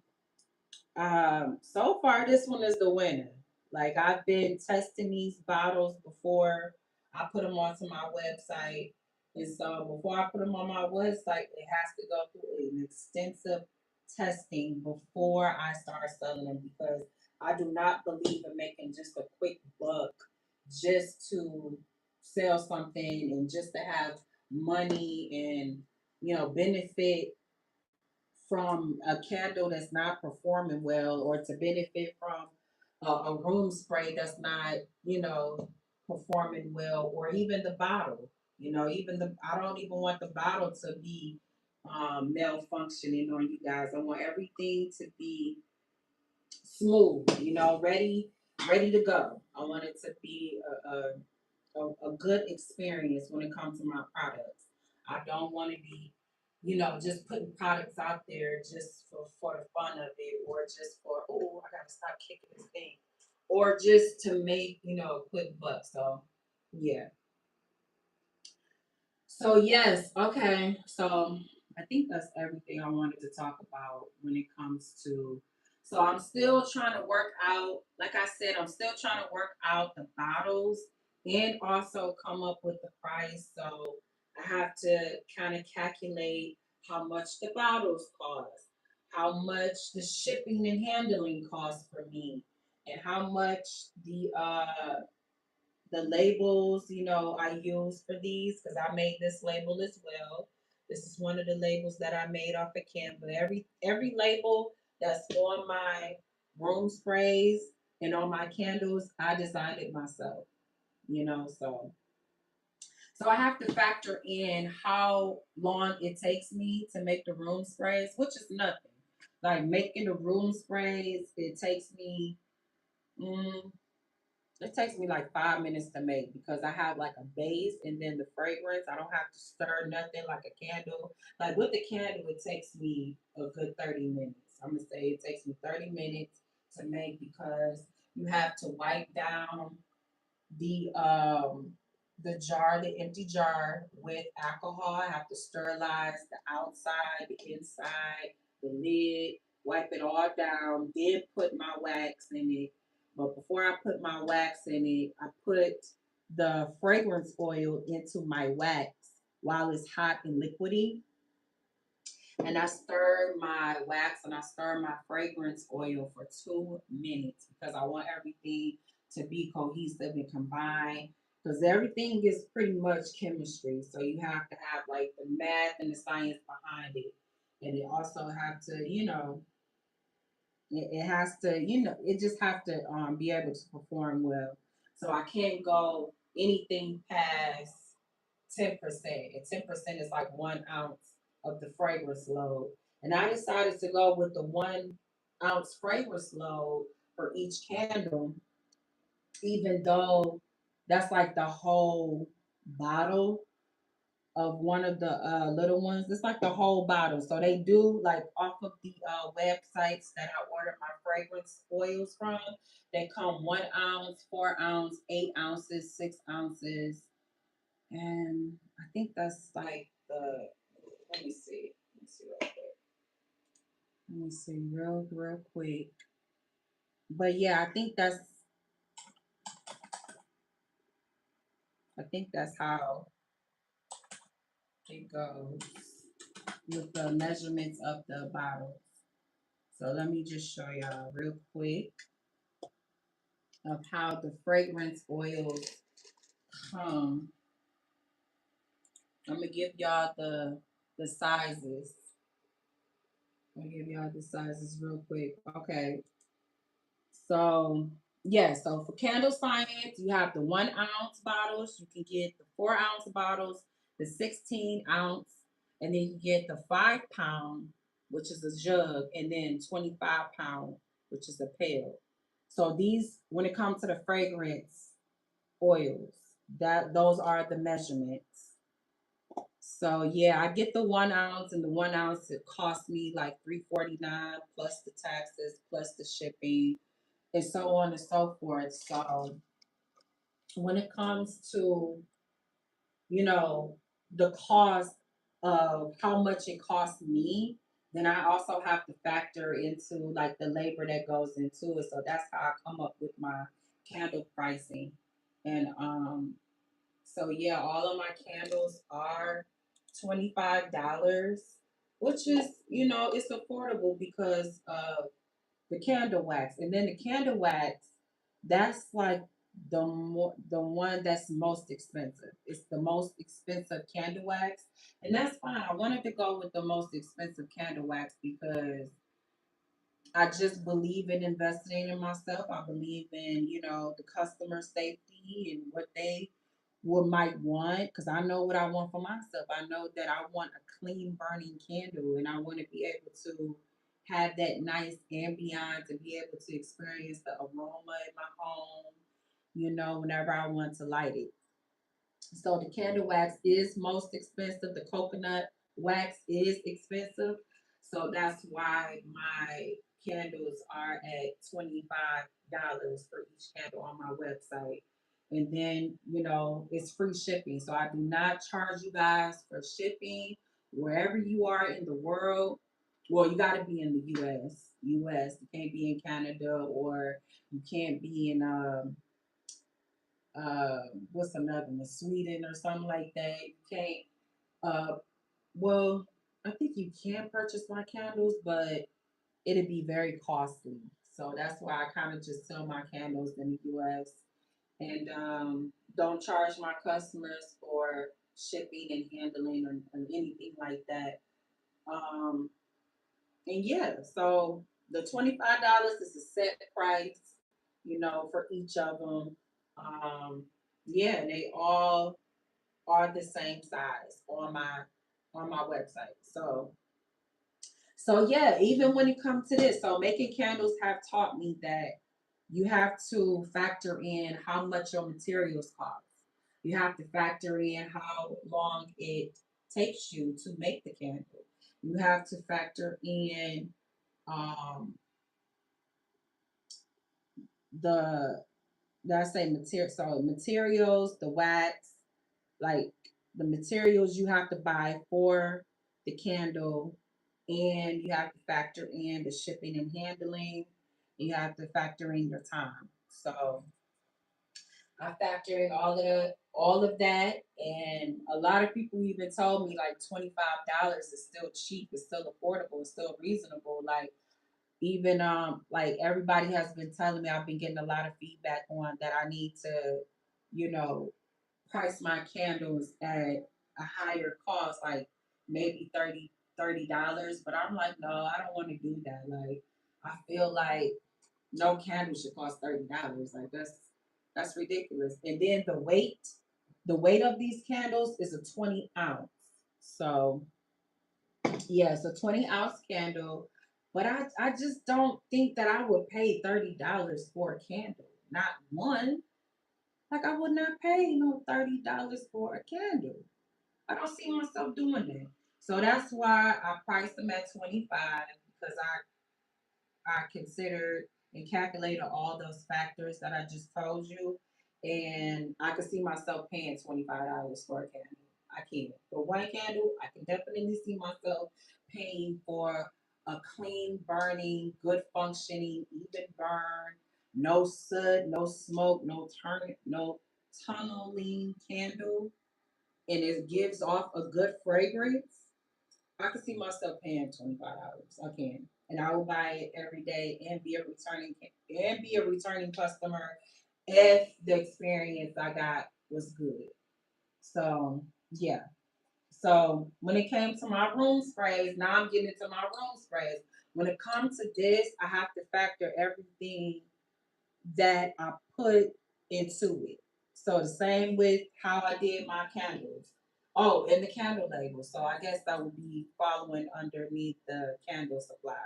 so far this one is the winner. Like I've been testing these bottles before I put them onto my website. And so before I put them on my website, it has to go through an extensive testing before I start selling them because I do not believe in making just a quick buck just to sell something and just to have money and benefit from a candle that's not performing well or to benefit from a room spray that's not, performing well, or even the bottle. Even I don't even want the bottle to be malfunctioning on you guys. I want everything to be smooth, ready to go. I want it to be a good experience when it comes to my products. I don't want to be, just putting products out there just for the fun of it, or just for, oh, I gotta stop kicking this thing, or just to make, quick bucks. So yeah. So yes, okay. So I think that's everything I wanted to talk about when it comes to. So I'm still trying to work out. Like I said, I'm still trying to work out the bottles and also come up with the price. So I have to kind of calculate how much the bottles cost, how much the shipping and handling costs for me, and how much the labels, I use for these because I made this label as well. This is one of the labels that I made off of Canva. Every label that's on my room sprays and on my candles, I designed it myself. So I have to factor in how long it takes me to make the room sprays, which is nothing. Like making the room sprays, mm, it takes me like 5 minutes to make because I have like a base and then the fragrance. I don't have to stir nothing like a candle. Like with the candle, it takes me a good 30 minutes. I'm gonna say it takes me 30 minutes to make because you have to wipe down the um the jar, the empty jar with alcohol. I have to sterilize the outside, the inside, the lid, wipe it all down, then put my wax in it. But before I put my wax in it, I put the fragrance oil into my wax while it's hot and liquidy, and I stir my wax and I stir my fragrance oil for 2 minutes because I want everything to be cohesive and combined. Because everything is pretty much chemistry, so you have to have like the math and the science behind it, and it also have to, it has to, it just have to be able to perform well. So I can't go. anything past 10%. And 10% is like 1 ounce of the fragrance load. And I decided to go with the 1 ounce fragrance load for each candle, even though that's like the whole bottle of one of the little ones. It's like the whole bottle. So they do like off of the websites that I order my fragrance oils from. They come 1 ounce, 4 ounce, 8 ounces, 6 ounces, and I think that's like the. Let me see. Let me see real quick. Let me see real quick. But yeah, I think that's how it goes with the measurements of the bottles. So let me just show y'all real quick of how the fragrance oils come. I'm gonna give y'all the sizes. I'm gonna give y'all the sizes real quick. Okay. So yeah, so for Candle Science, you have the 1 ounce bottles. You can get the 4 ounce bottles, the 16 ounce, and then you get the 5 pound, which is a jug, and then 25 pound, which is a pail. So these, when it comes to the fragrance oils, that those are the measurements. So yeah, I get the 1 ounce, and the 1 ounce it cost me like $3.49 plus the taxes plus the shipping and so on and so forth. So when it comes to, you know, the cost of how much it costs me, then I also have to factor into like the labor that goes into it. So that's how I come up with my candle pricing. And so yeah, all of my candles are $25, which is, it's affordable because the candle wax. And then the candle wax, that's like the one that's most expensive. It's the most expensive candle wax. And that's fine. I wanted to go with the most expensive candle wax because I just believe in investing in myself. I believe in, the customer safety and what they would might want because I know what I want for myself. I know that I want a clean burning candle and I want to be able to have that nice ambiance and be able to experience the aroma in my home, whenever I want to light it. So the candle wax is most expensive. The coconut wax is expensive. So that's why my candles are at $25 for each candle on my website. And then, it's free shipping. So I do not charge you guys for shipping wherever you are in the world. Well, you got to be in the US. US. You can't be in Canada or you can't be in what's another one, Sweden or something like that. You can't. Uh, well, I think you can purchase my candles, but it'd be very costly. So that's why I kind of just sell my candles in the U.S. and don't charge my customers for shipping and handling or anything like that. Um, and yeah, so the $25 is a set price, for each of them. Um, yeah, and they all are the same size on my website. So yeah, even when it comes to this, so making candles have taught me that you have to factor in how much your materials cost. You have to factor in how long it takes you to make the candle. You have to factor in um, the did I say material? So materials, the wax, like the materials you have to buy for the candle, and you have to factor in the shipping and handling. You have to factor in your time. So I factor in all of that, and a lot of people even told me like $25 is still cheap, it's still affordable, it's still reasonable. Like even like everybody has been telling me, I've been getting a lot of feedback on that I need to, you know, price my candles at a higher cost, like maybe $30. But I'm like, no, I don't want to do that. Like I feel like no candle should cost $30. Like That's ridiculous. And then the weight of these candles is a 20 ounce. So yeah, it's a 20-ounce candle. But I just don't think that I would pay $30 for a candle. Not one. Like I would not pay no $30 for a candle. I don't see myself doing that. So that's why I priced them at 25 because I considered and calculated all those factors that I just told you, and I could see myself paying $25 for a candle. I can. For one candle, I can definitely see myself paying for a clean burning, good functioning, even burn, no soot, no smoke, no tunneling candle, and it gives off a good fragrance. I could see myself paying $25. I can, and I will buy it every day and be a returning customer if the experience I got was good. So yeah. So when it came to my room sprays, now I'm getting into my room sprays. When it comes to this, I have to factor everything that I put into it. So the same with how I did my candles. Oh, and the candle label. So I guess that would be following underneath the candle supplies.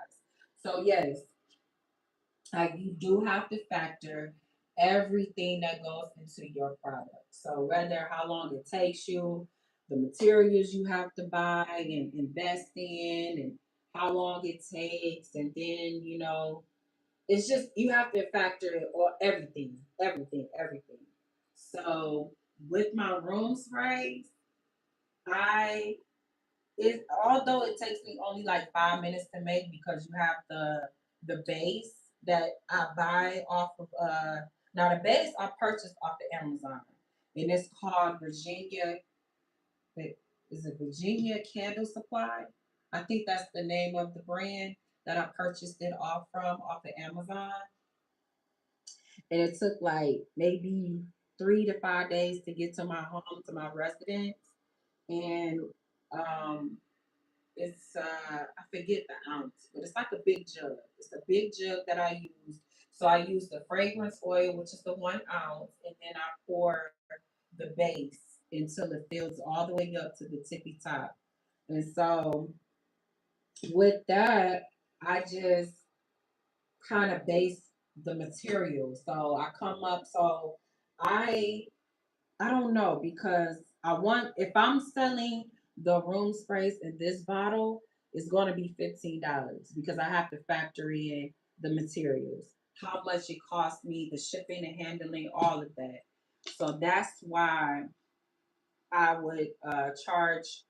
So yes, you do have to factor everything that goes into your product. So whether how long it takes you, the materials you have to buy and invest in, and how long it takes, and then it's just you have to factor in all everything. So with my room sprays, I it although it takes me only like 5 minutes to make because you have the base that I buy off of now the base I purchased off of Amazon, and it's called Virginia. Is it Virginia Candle Supply? I think that's the name of the brand that I purchased it off of Amazon, and it took like maybe 3 to 5 days to get to my home, to my residence. And um it's I forget the ounce, but it's like a big jug. It's a big jug that I use. So I use the fragrance oil, which is the 1 ounce, and then I pour the base until it fills all the way up to the tippy top. And so with that, I just kind of base the material. So I come up. So I I don't know because I want if I'm selling the room sprays in this bottle, it's going to be $15 because I have to factor in the materials, how much it costs me, the shipping and handling, all of that. So that's why I would charge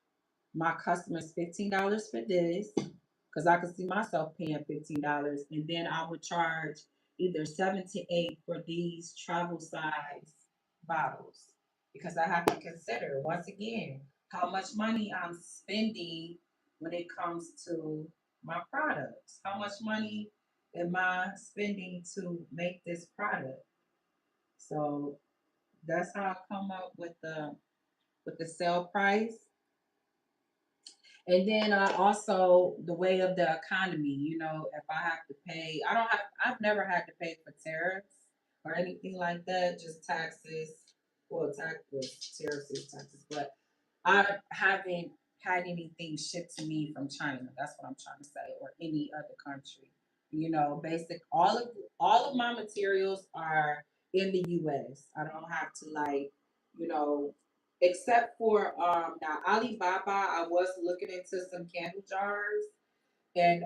my customers $15 for this because I could see myself paying $15, and then I would charge either 7 to 8 for these travel size bottles because I have to consider once again how much money I'm spending when it comes to my products. How much money am I spending to make this product? So that's how I come up with the sale price. And then also the way of the economy, if I have to pay, I've never had to pay for tariffs or anything like that, just taxes. Well, tariffs is taxes, but I haven't had anything shipped to me from China. That's what I'm trying to say, or any other country. Basic all of my materials are in the U.S. I don't have to you know, except for now Alibaba. I was looking into some candle jars, and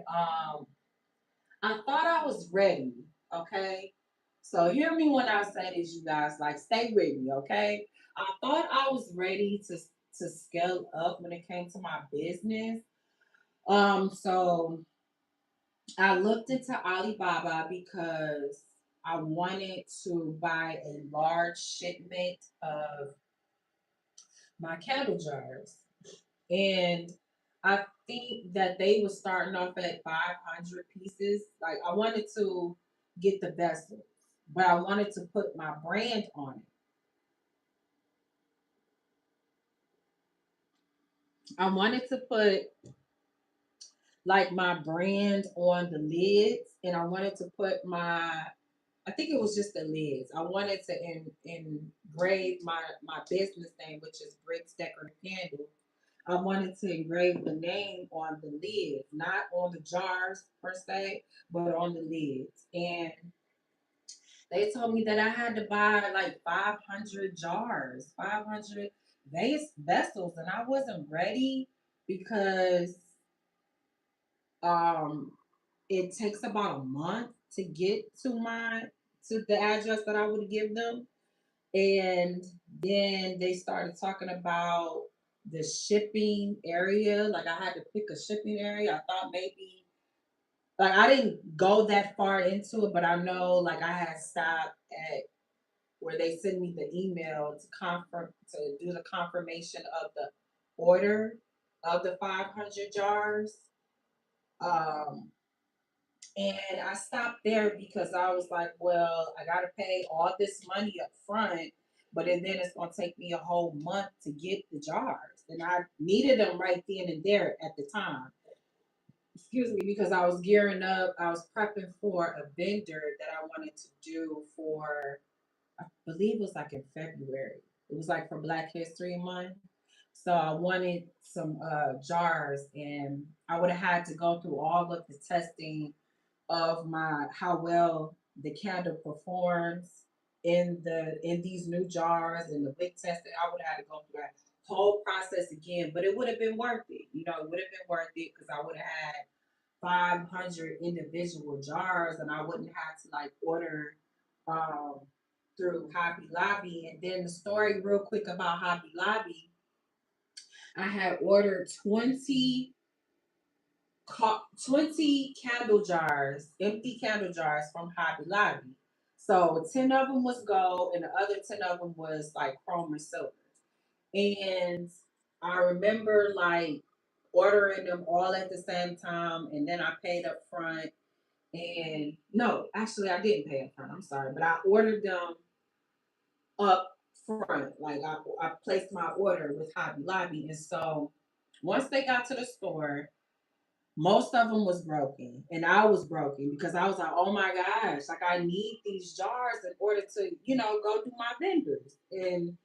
I thought I was ready. Okay, so hear me when I say this, you guys. Like, stay with me, okay? I thought I was ready to scale up when it came to my business. So I looked into Alibaba because I wanted to buy a large shipment of my candle jars. And I think that they were starting off at 500 pieces. Like, I wanted to get the vessels, but I wanted to put my brand on it. I wanted to put like my brand on the lids, and I wanted to put I think it was just the lids. I wanted to engrave my business name, which is Bricks Decorative Candles. I wanted to engrave the name on the lids, not on the jars per se, but on the lids. And they told me that I had to buy like 500 jars, 500 vessels, and I wasn't ready because um it takes about a month to get to the address that I would give them. And then they started talking about the shipping area. Like I had to pick a shipping area. I thought maybe like I didn't go that far into it, but I know like I had stopped at where they send me the email to confirm to do the confirmation of the order of the 500 jars. Um, and I stopped there because I was like, well, I got to pay all this money up front, but then it's going to take me a whole month to get the jars. And I needed them right then and there at the time. Excuse me, because I was gearing up, I was prepping for a vendor that I wanted to do for, I believe it was like in February. It was like for Black History Month. So I wanted some jars, and I would have had to go through all of the testing of my how well the candle performs in these new jars and the wick testing. I would have had to go through that whole process again, but it would have been worth it. You know, it would have been worth it because I would have had 500 individual jars, and I wouldn't have to like order um, through Hobby Lobby. And then the story, real quick, about Hobby Lobby, I had ordered 20 candle jars, empty candle jars from Hobby Lobby. So 10 of them was gold, and the other 10 of them was like chrome or silver. And I remember like ordering them all at the same time, and then I paid up front. And no, actually, I didn't pay up front. I'm sorry, but I ordered them up front. Like I placed my order with Hobby Lobby, and so once they got to the store, most of them was broken, and I was broken because I was like, "Oh my gosh! Like I need these jars in order to, go do my vendors." And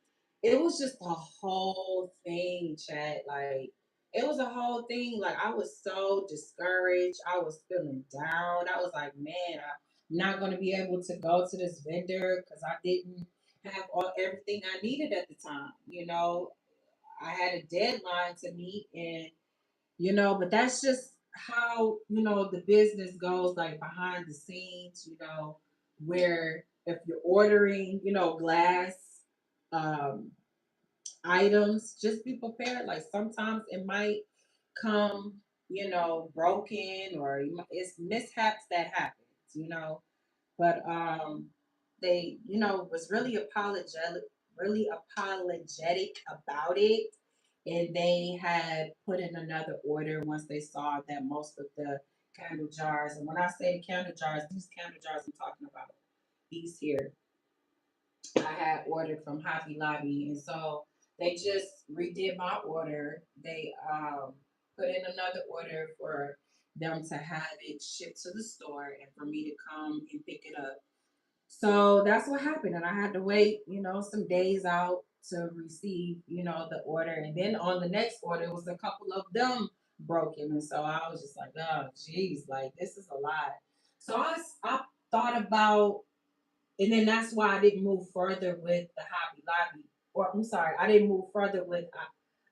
it was just a whole thing, chat. Like it was a whole thing. Like I was so discouraged. I was feeling down. I was like, "Man, I'm not going to be able to go to this vendor because I didn't have everything I needed at the time." I had a deadline to meet, and but that's just how the business goes, like behind the scenes, where if you're ordering glass um items, just be prepared. Like sometimes it might come broken, or it's mishaps that happens, but they was really apologetic about it, and they had put in another order once they saw that most of the candle jars, and when I say candle jars, these candle jars I'm talking about, these here, I had ordered from Hobby Lobby, and so they just redid my order. They put in another order for them to have it shipped to the store and for me to come and pick it up. So that's what happened, and I had to wait, some days out to receive, the order, and then on the next order, it was a couple of them broken, and so I was just like, oh, geez, like this is a lot. So I thought about, and then that's why I didn't move further with the Hobby Lobby, or I'm sorry, I didn't move further with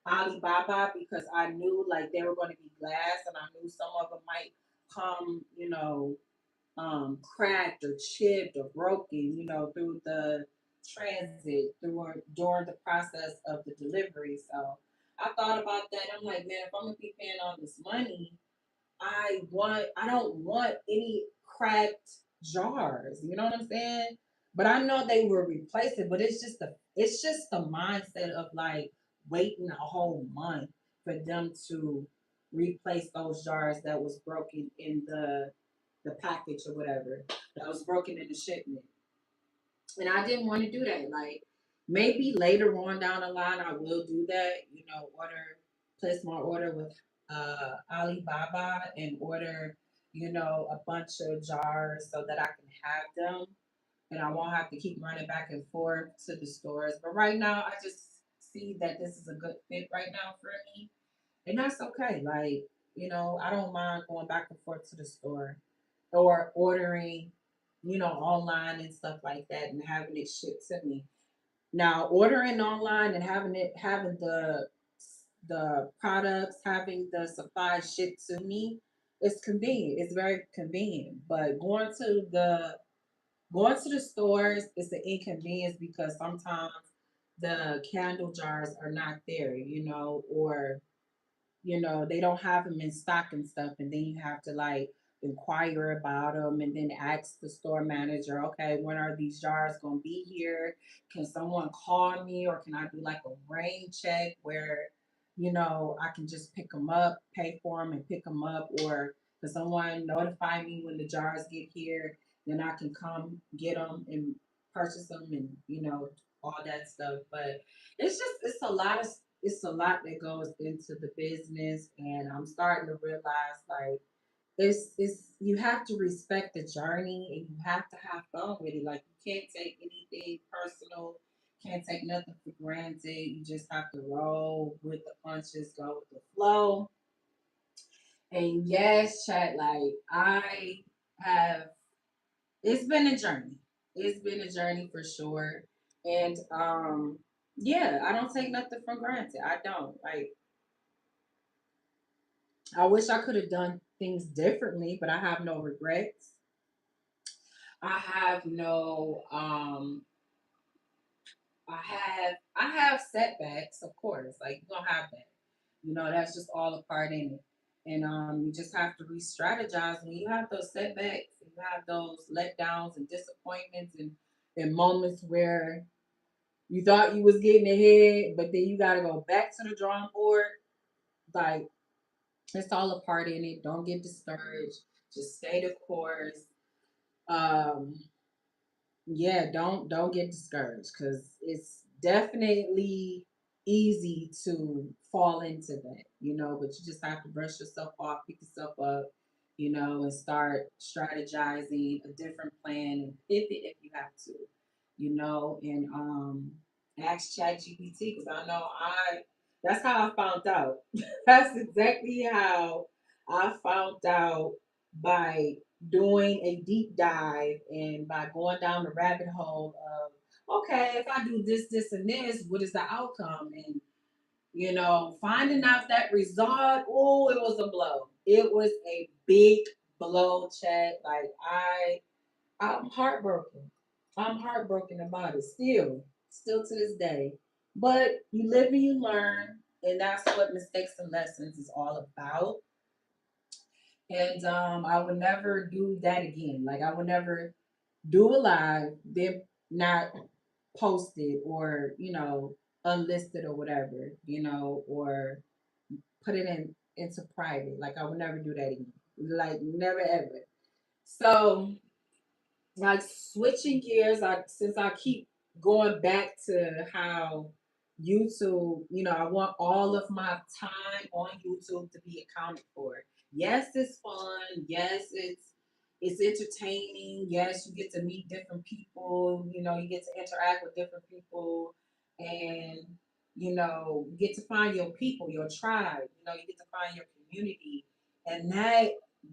Alibaba because I knew like they were going to be glass, and I knew some of them might come, cracked or chipped or broken, through the transit, during the process of the delivery. So I thought about that. I'm like, man, if I'm gonna be paying all this money, I don't want any cracked jars. You know what I'm saying? But I know they will replace it. But it's just the mindset of like waiting a whole month for them to replace those jars that was broken in the package or whatever, that was broken in the shipment. And I didn't want to do that. Like maybe later on down the line I will do that, place my order with Alibaba and order, a bunch of jars so that I can have them. and I won't have to keep running back and forth to the stores. But right now, I just see that this is a good fit right now for me, and that's okay. Like, I don't mind going back and forth to the store or ordering, online and stuff like that, and having it shipped to me. Now, ordering online and having the products, having the supplies shipped to me, it's convenient. It's very convenient. But going to the stores is an inconvenience because sometimes the candle jars are not there, or they don't have them in stock and stuff, and then you have to like inquire about them and then ask the store manager, okay, when are these jars going to be here? Can someone call me, or can I do like a rain check where, I can just pick them up, pay for them and pick them up, or can someone notify me when the jars get here? Then I can come get them and purchase them and, all that stuff. But it's a lot that goes into the business, and I'm starting to realize like it's you have to respect the journey, and you have to have fun with it. Like, you can't take anything personal, can't take nothing for granted. You just have to roll with the punches, go with the flow. And yes, chat, like I have it's been a journey. It's been a journey for sure. And yeah, I don't take nothing for granted. I don't. Like, I wish I could have done things differently, but I have no regrets. I have no I have setbacks, of course. Like, you're gonna have that. That's just all a part in it. And you just have to re-strategize when you have those setbacks, and you have those letdowns and disappointments, and moments where you thought you was getting ahead, but then you gotta go back to the drawing board. Like, it's all a part in it. Don't get discouraged. Just stay the course. Um, yeah, don't get discouraged, because it's definitely easy to fall into that, but you just have to brush yourself off, pick yourself up, and start strategizing a different plan and pivot if you have to, and ask ChatGPT, because I know that's how I found out. That's exactly how I found out, by doing a deep dive and by going down the rabbit hole of, okay, if I do this, this, and this, what is the outcome? And finding out that result, oh, it was a blow. It was a big blow, chat. Like, I'm heartbroken. I'm heartbroken about it still to this day. But you live and you learn, and that's what mistakes and lessons is all about. And I would never do that again. Like, I would never do a live, then not post it, or unlisted or whatever, or put it into private. Like, I would never do that again. Like, never ever. So, like, switching gears, since I keep going back to how YouTube, I want all of my time on YouTube to be accounted for. Yes, it's fun. Yes, it's entertaining. Yes, you get to meet different people. You get to interact with different people, and you get to find your people, your tribe. You get to find your community, and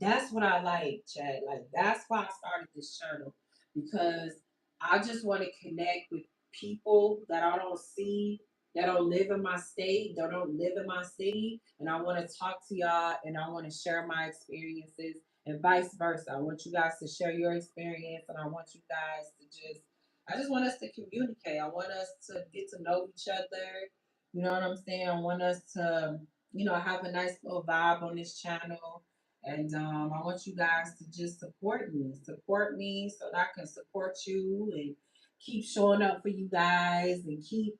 that's what I like, Chad. Like, that's why I started this channel, because I just want to connect with people that I don't see, that don't live in my state, that don't live in my city, and I want to talk to y'all, and I want to share my experiences, and vice versa. I want you guys to share your experience, and I want you guys to I just want us to communicate. I want us to get to know each other. You know what I'm saying? I want us to, have a nice little vibe on this channel. And I want you guys to just support me so that I can support you, and keep showing up for you guys, and keep,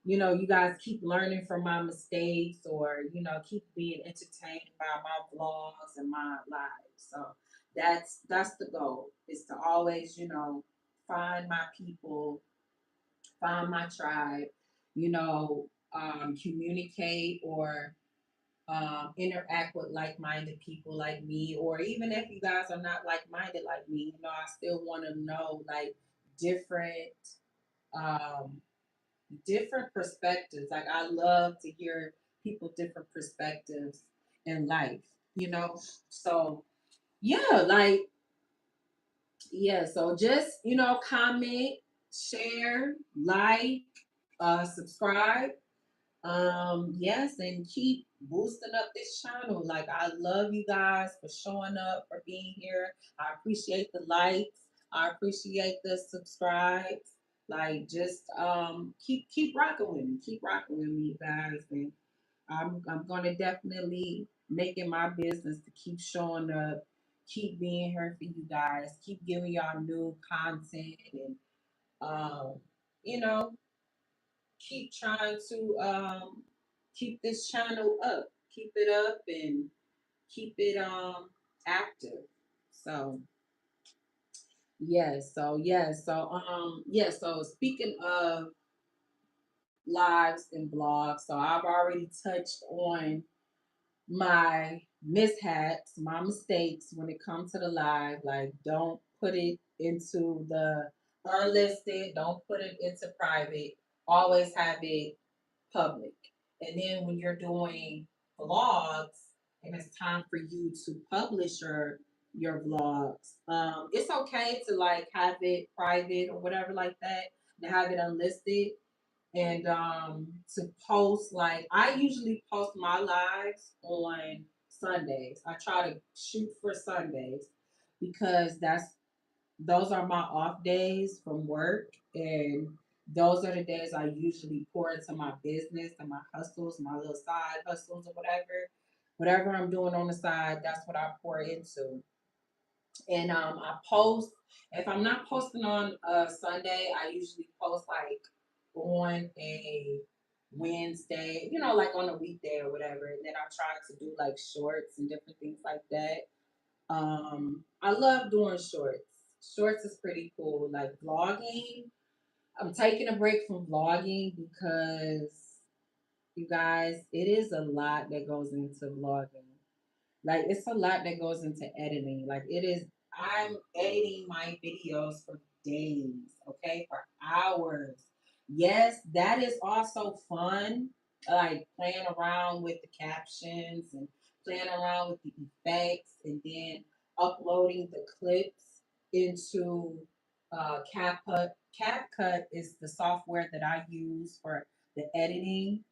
you guys keep learning from my mistakes, or, keep being entertained by my vlogs and my lives. So that's the goal, is to always, find my people, find my tribe, communicate, or interact with like-minded people like me, or even if you guys are not like-minded like me, I still want to know, like, different um different perspectives. Like I love to hear people different perspectives in life, you know. So yeah, like yeah, so just comment, share, like, subscribe. Yes, and keep boosting up this channel. Like I love you guys for showing up, for being here. I appreciate the likes. I appreciate the subscribes. Like just keep rocking with me. Keep rocking with me, guys. And I'm gonna definitely make it my business to keep showing up, keep being here for you guys, keep giving y'all new content and um, you know, keep trying to keep this channel up, keep it up and keep it active. So so speaking of lives and blogs, so I've already touched on my mishaps, my mistakes when it comes to the live. Like, don't put it into the unlisted, don't put it into private. Always have it public. And then when you're doing vlogs and it's time for you to publish your vlogs, it's okay to like have it private or whatever like that, to have it unlisted and to post. Like I usually post my lives on Sundays. I try to shoot for Sundays because those are my off days from work, and those are the days I usually pour into my business and my hustles, my little side hustles or whatever I'm doing on the side. That's what I pour into. And I post. If I'm not posting on a Sunday, I usually post like on a Wednesday, like on a weekday or whatever. And then I try to do like shorts and different things like that. I love doing shorts. Shorts is pretty cool. Like vlogging, I'm taking a break from vlogging because you guys, it is a lot that goes into vlogging. Like it's a lot that goes into editing. Like it is, I'm editing my videos for days, okay, for hours. Yes, that is also fun. Like playing around with the captions and playing around with the effects and then uploading the clips into CapCut. CapCut is the software that I use for the editing,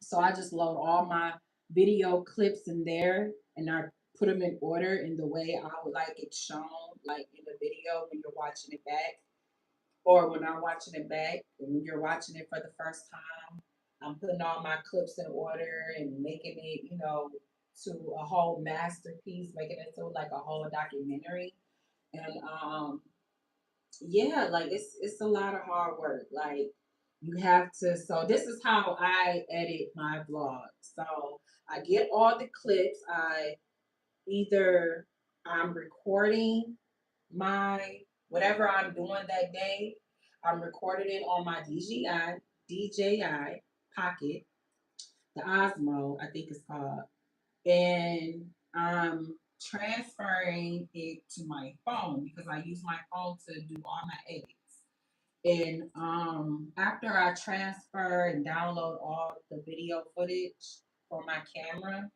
so I just load all my video clips in there and I put them in order in the way I would like it shown, like in the video when you're watching it back, or when I'm watching it back, and when you're watching it for the first time. I'm putting all my clips in order and making it, to a whole masterpiece, making it to like a whole documentary. And yeah, like it's a lot of hard work. Like you have to. So this is how I edit my vlog. So I get all the clips. I either I'm recording my whatever I'm doing that day. I'm recording it on my DJI Pocket, the Osmo, I think it's called, and I'm transferring it to my phone because I use my phone to do all my edits. And after I transfer and download all the video footage for my camera,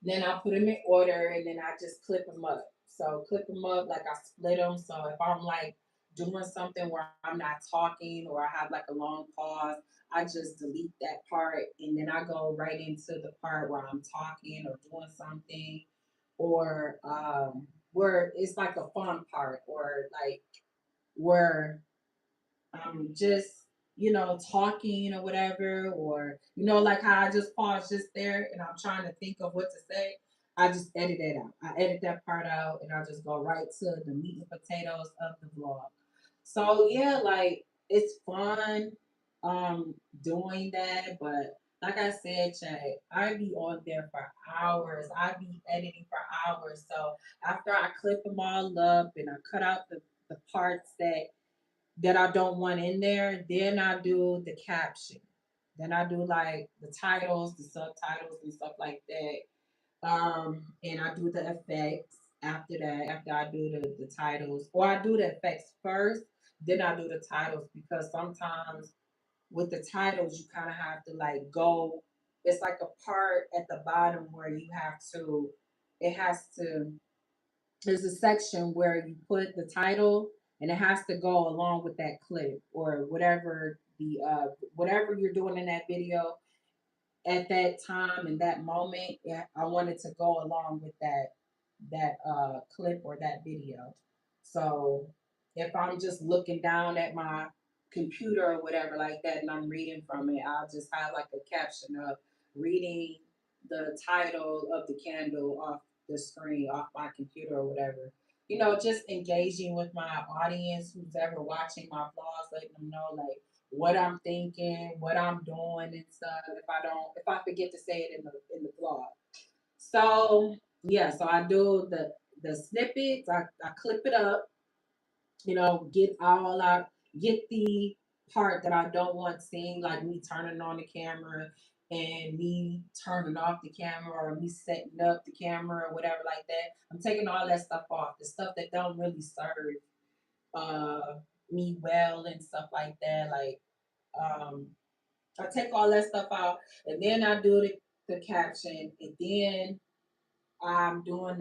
then I'll put them in order and then I just clip them up. So clip them up, like I split them. So if I'm like doing something where I'm not talking or I have like a long pause, I just delete that part and then I go right into the part where I'm talking or doing something, or where it's like a fun part, or like where just talking or whatever, or like how I just pause just there and I'm trying to think of what to say. I just edit it out. I edit that part out and I just go right to the meat and potatoes of the vlog. So yeah, like it's fun doing that, but like I said, Chad, I be on there for hours. I be editing for hours. So after I clip them all up and I cut out the parts that I don't want in there, then I do the caption. Then I do like the titles, the subtitles, and stuff like that. And I do the effects. After that, after I do the titles, or I do the effects first, then I do the titles, because sometimes with the titles you kind of have to like go. It's like a part at the bottom where you have to. It has to. There's a section where you put the title, and it has to go along with that clip or whatever the whatever you're doing in that video at that time in that moment. Yeah, I wanted to go along with that clip or that video. So if I'm just looking down at my computer or whatever like that and I'm reading from it, I'll just have like a caption of reading the title of the candle off the screen, off my computer or whatever. Just engaging with my audience who's ever watching my vlogs, letting them know like what I'm thinking, what I'm doing and stuff. If I forget to say it in the vlog. So yeah, so I do the snippets. I clip it up, get all out, get the part that I don't want seen, like me turning on the camera and me turning off the camera or me setting up the camera or whatever like that. I'm taking all that stuff off, the stuff that don't really serve me well and stuff like that. Like um I take all that stuff out, and then I do the caption, and then I'm doing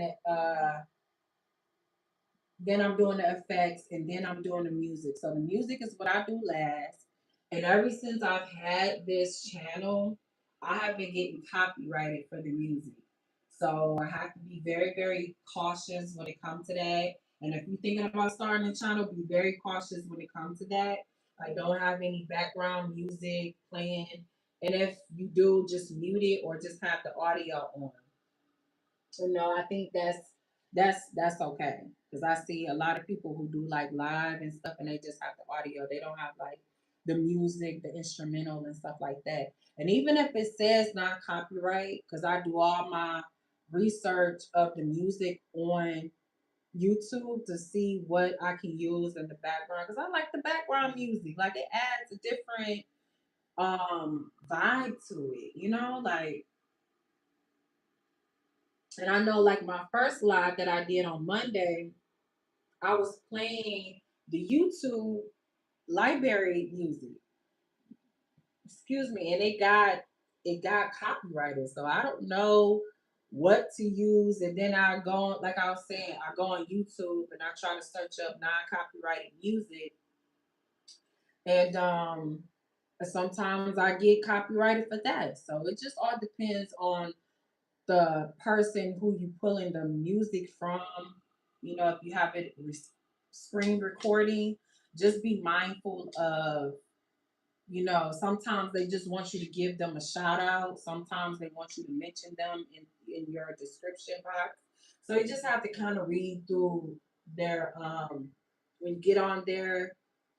the effects, and then I'm doing the music. So the music is what I do last. And ever since I've had this channel, I have been getting copyrighted for the music. So I have to be very, very cautious when it comes to that. And if you're thinking about starting a channel, be very cautious when it comes to that. I don't have any background music playing. And if you do, just mute it or just have the audio on. I think that's okay, because I see a lot of people who do like live and stuff, and they just have the audio. They don't have like the music, the instrumental and stuff like that. And even if it says not copyright, because I do all my research of the music on YouTube to see what I can use in the background, because I like the background music. Like it adds a different vibe to it, like. And I know, like, my first live that I did on Monday, I was playing the YouTube library music. Excuse me, and it got copyrighted. So I don't know what to use. And then I go on, like I was saying, I go on YouTube and I try to search up non-copyrighted music. And sometimes I get copyrighted for that. So it just all depends on the person who you pulling the music from. If you have it screen recording, just be mindful of, sometimes they just want you to give them a shout out. Sometimes they want you to mention them in your description box. So you just have to kind of read through their, when you get on their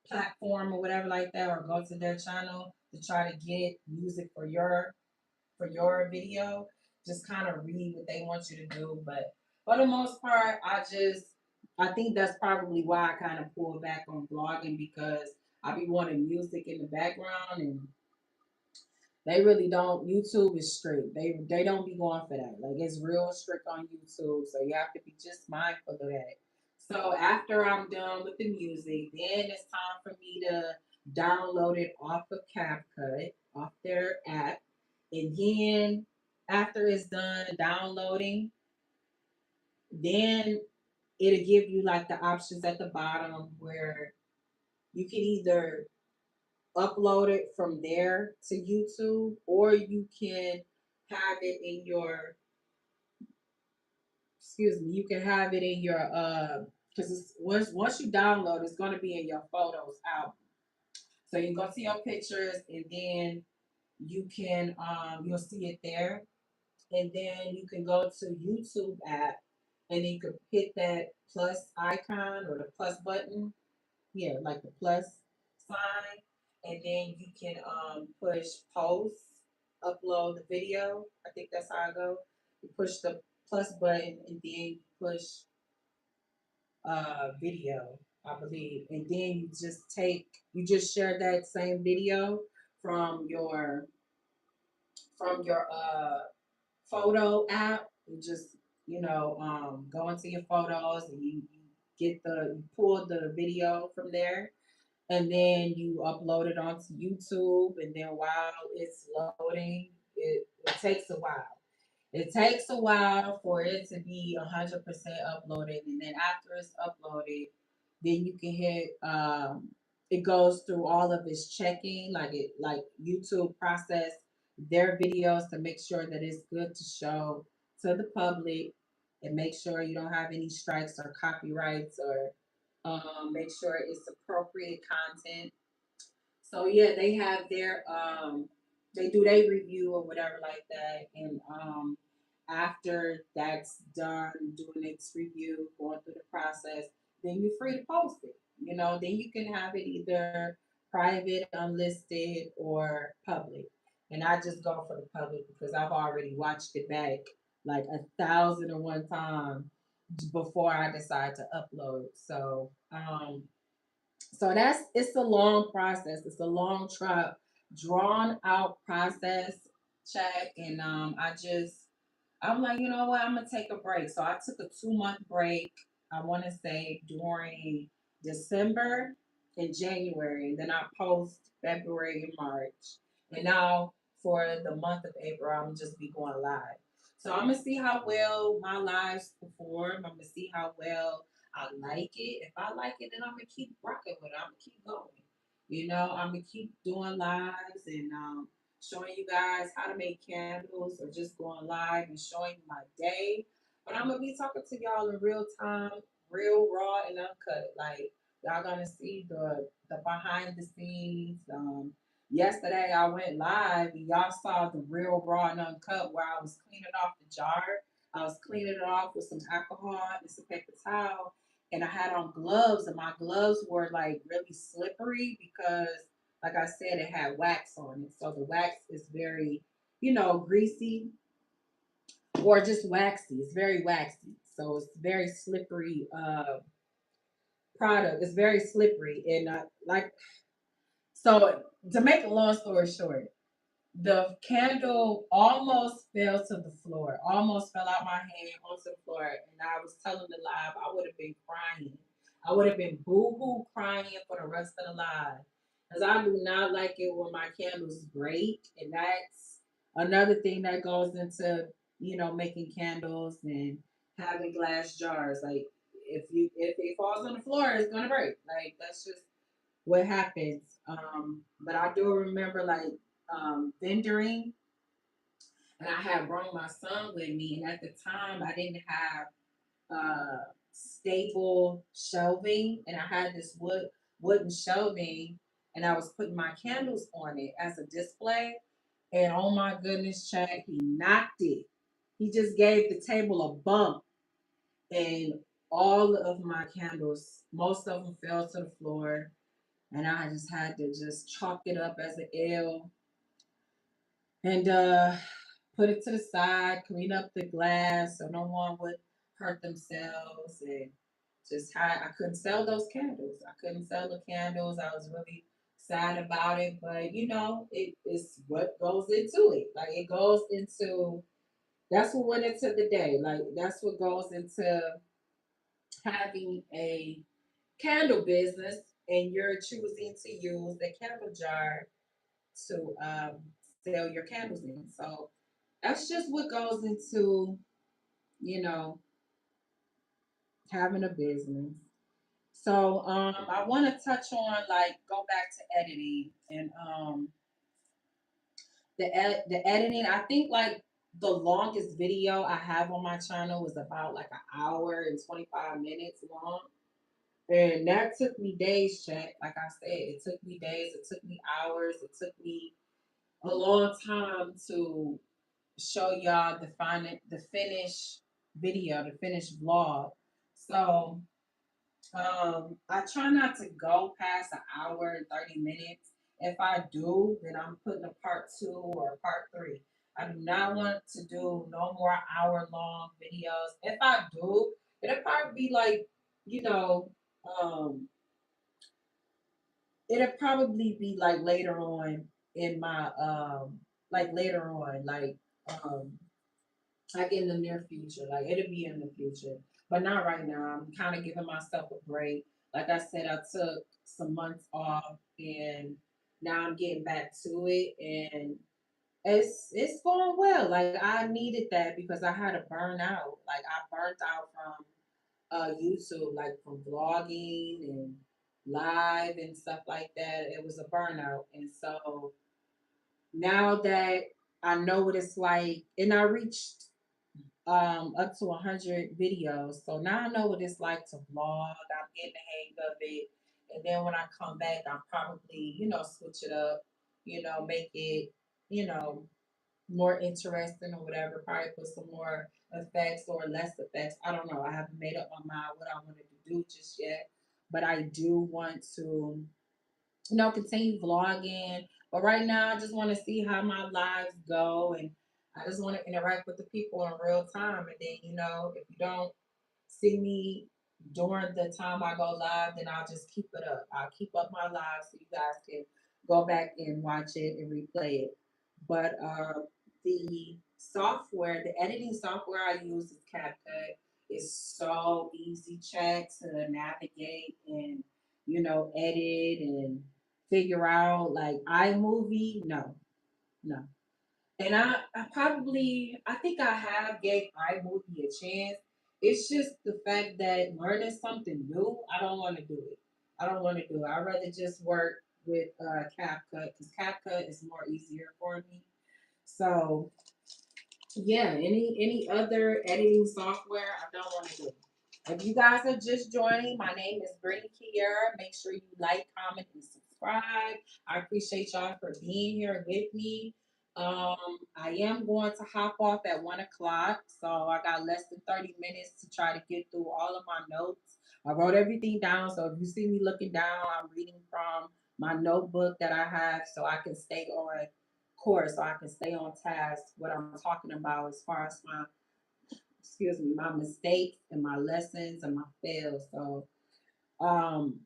platform or whatever like that, or go to their channel to try to get music for your video, just kind of read what they want you to do. But for the most part, I think that's probably why I kind of pulled back on vlogging, because I be wanting music in the background, and they really don't. YouTube is strict. They don't be going for that. Like it's real strict on YouTube, so you have to be just mindful of that. So after I'm done with the music, then it's time for me to download it off of CapCut, off their app, and then after it's done downloading, then it'll give you like the options at the bottom where you can either upload it from there to YouTube, or you can have it in your, excuse me, you can have it in your because once you download, it's gonna be in your photos album. So you go see your pictures, and then you'll see it there, and then you can go to YouTube app, and then you can hit that plus icon or the plus button, yeah, like the plus sign, and then you can push post, upload the video. I think that's how I go. You push the plus button, and then you push video, I believe, and then you just share that same video from your from your photo app. You just go into your photos and you pull the video from there, and then you upload it onto YouTube, and then while it's loading, it takes a while. It takes a while for it to be 100% uploaded, and then after it's uploaded, then you can hit. It goes through all of its checking, like YouTube process their videos to make sure that it's good to show to the public, and make sure you don't have any strikes or copyrights, or make sure it's appropriate content. So yeah, they have their they do their review or whatever like that, and after that's done, doing its review, going through the process, then you're free to post it. Then you can have it either private, unlisted, or public. And I just go for the public because I've already watched it back like 1,001 times before I decide to upload. So it's a long process. It's a long, drawn out process. Check, and I'm like, you know what? I'm gonna take a break. So I took a 2 month break. I want to say during December and January, and then I post February and March. And now for the month of April, I'm just be going live. So I'm gonna see how well my lives perform. I'm gonna see how well I like it. If I like it, then I'm gonna keep rocking with it. I'm gonna keep going. I'm gonna keep doing lives and showing you guys how to make candles, or just going live and showing you my day. But I'm gonna be talking to y'all in real time, real raw and uncut. Like y'all gonna see the behind the scenes. Yesterday I went live and y'all saw the real raw and uncut where I was cleaning off the jar. I was cleaning it off with some alcohol and some paper towel, and I had on gloves, and my gloves were like really slippery because, like I said, it had wax on it. So the wax is very, greasy or just waxy. It's very waxy. So it's very slippery product. It's very slippery. And so to make a long story short, the candle almost fell to the floor, almost fell out my hand onto the floor. And I was telling the live, I would have been crying. I would have been boo hoo crying for the rest of the live. Because I do not like it when my candles break. And that's another thing that goes into, making candles and having glass jars. Like, if it falls on the floor, it's gonna break. Like, that's just what happens. But I do remember like vendoring, and I had brought my son with me, and at the time I didn't have stable shelving, and I had this wooden shelving, and I was putting my candles on it as a display. And oh my goodness, Chad, he knocked it. He just gave the table a bump, and all of my candles, most of them fell to the floor, and I just had to just chalk it up as an L, and put it to the side, clean up the glass so no one would hurt themselves, and just had I couldn't sell those candles. I couldn't sell the candles. I was really sad about it, but it is what goes into it. Like it goes into that's what went into the day. Like that's what goes into having a candle business, and you're choosing to use the candle jar to sell your candles in. So that's just what goes into, you know, having a business. So I want to touch on like go back to editing and the editing. I think like the longest video I have on my channel was about like an hour and 25 minutes long. And that took me days, check. Like I said, it took me days, it took me hours, it took me a long time to show y'all the finished video, the finished vlog. So I try not to go past an hour and 30 minutes. If I do, then I'm putting a part two or a part three. I do not want to do no more hour long videos. If I do, it'll probably be like, you know, um, it'll probably be like later on in my like later on, like um like in the near future. Like it'll be in the future, but not right now. I'm kind of giving myself a break. Like I said, I took some months off, and now I'm getting back to it, and it's going well. Like I needed that because I had a burnout. Like I burnt out from YouTube, like from vlogging and live and stuff like that. It was a burnout, and so now that I know what it's like, and I reached up to 100 videos. So now I know what it's like to vlog. I'm getting the hang of it. And then when I come back, I'll probably, switch it up, make it, you know, more interesting or whatever. Probably put some more effects or less effects. I don't know. I haven't made up my mind what I wanted to do just yet. But I do want to continue vlogging. But right now, I just want to see how my lives go, and I just want to interact with the people in real time. And then, if you don't see me during the time I go live, then I'll just keep it up. I'll keep up my live so you guys can go back and watch it and replay it. But the software, the editing software I use is CapCut. It's so easy check to navigate and edit and figure out like iMovie. No, no. And I think I have gave iMovie a chance. It's just the fact that learning something new, I don't want to do it. I don't want to do it. I'd rather just work with CapCut because CapCut is more easier for me. So yeah, any other editing software, I don't want to do. If you guys are just joining, my name is Brittany Kiera. Make sure you like, comment, and subscribe. I appreciate y'all for being here with me. I am going to hop off at 1 o'clock, so I got less than 30 minutes to try to get through all of my notes. I wrote everything down, so if you see me looking down, I'm reading from my notebook that I have, so I can stay on course, so I can stay on task. What I'm talking about as far as my mistakes and my lessons and my fails. So, um,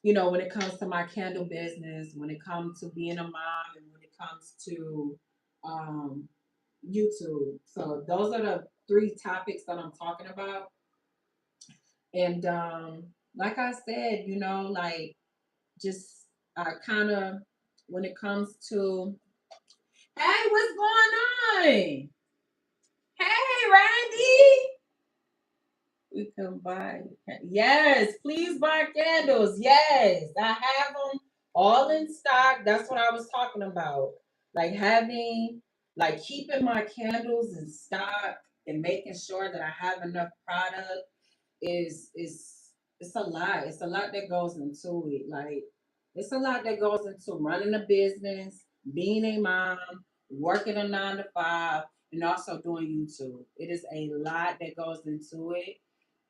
when it comes to my candle business, when it comes to being a mom, and when it comes to um, YouTube. So those are the three topics that I'm talking about. And like I said, like just I kind of when it comes to hey, what's going on? Hey, Randy. We can buy. Yes, please buy candles. Yes, I have them all in stock. That's what I was talking about. Like like keeping my candles in stock and making sure that I have enough product is it's a lot. It's a lot that goes into it. Like it's a lot that goes into running a business, being a mom, working a 9 to 5, and also doing YouTube. It is a lot that goes into it.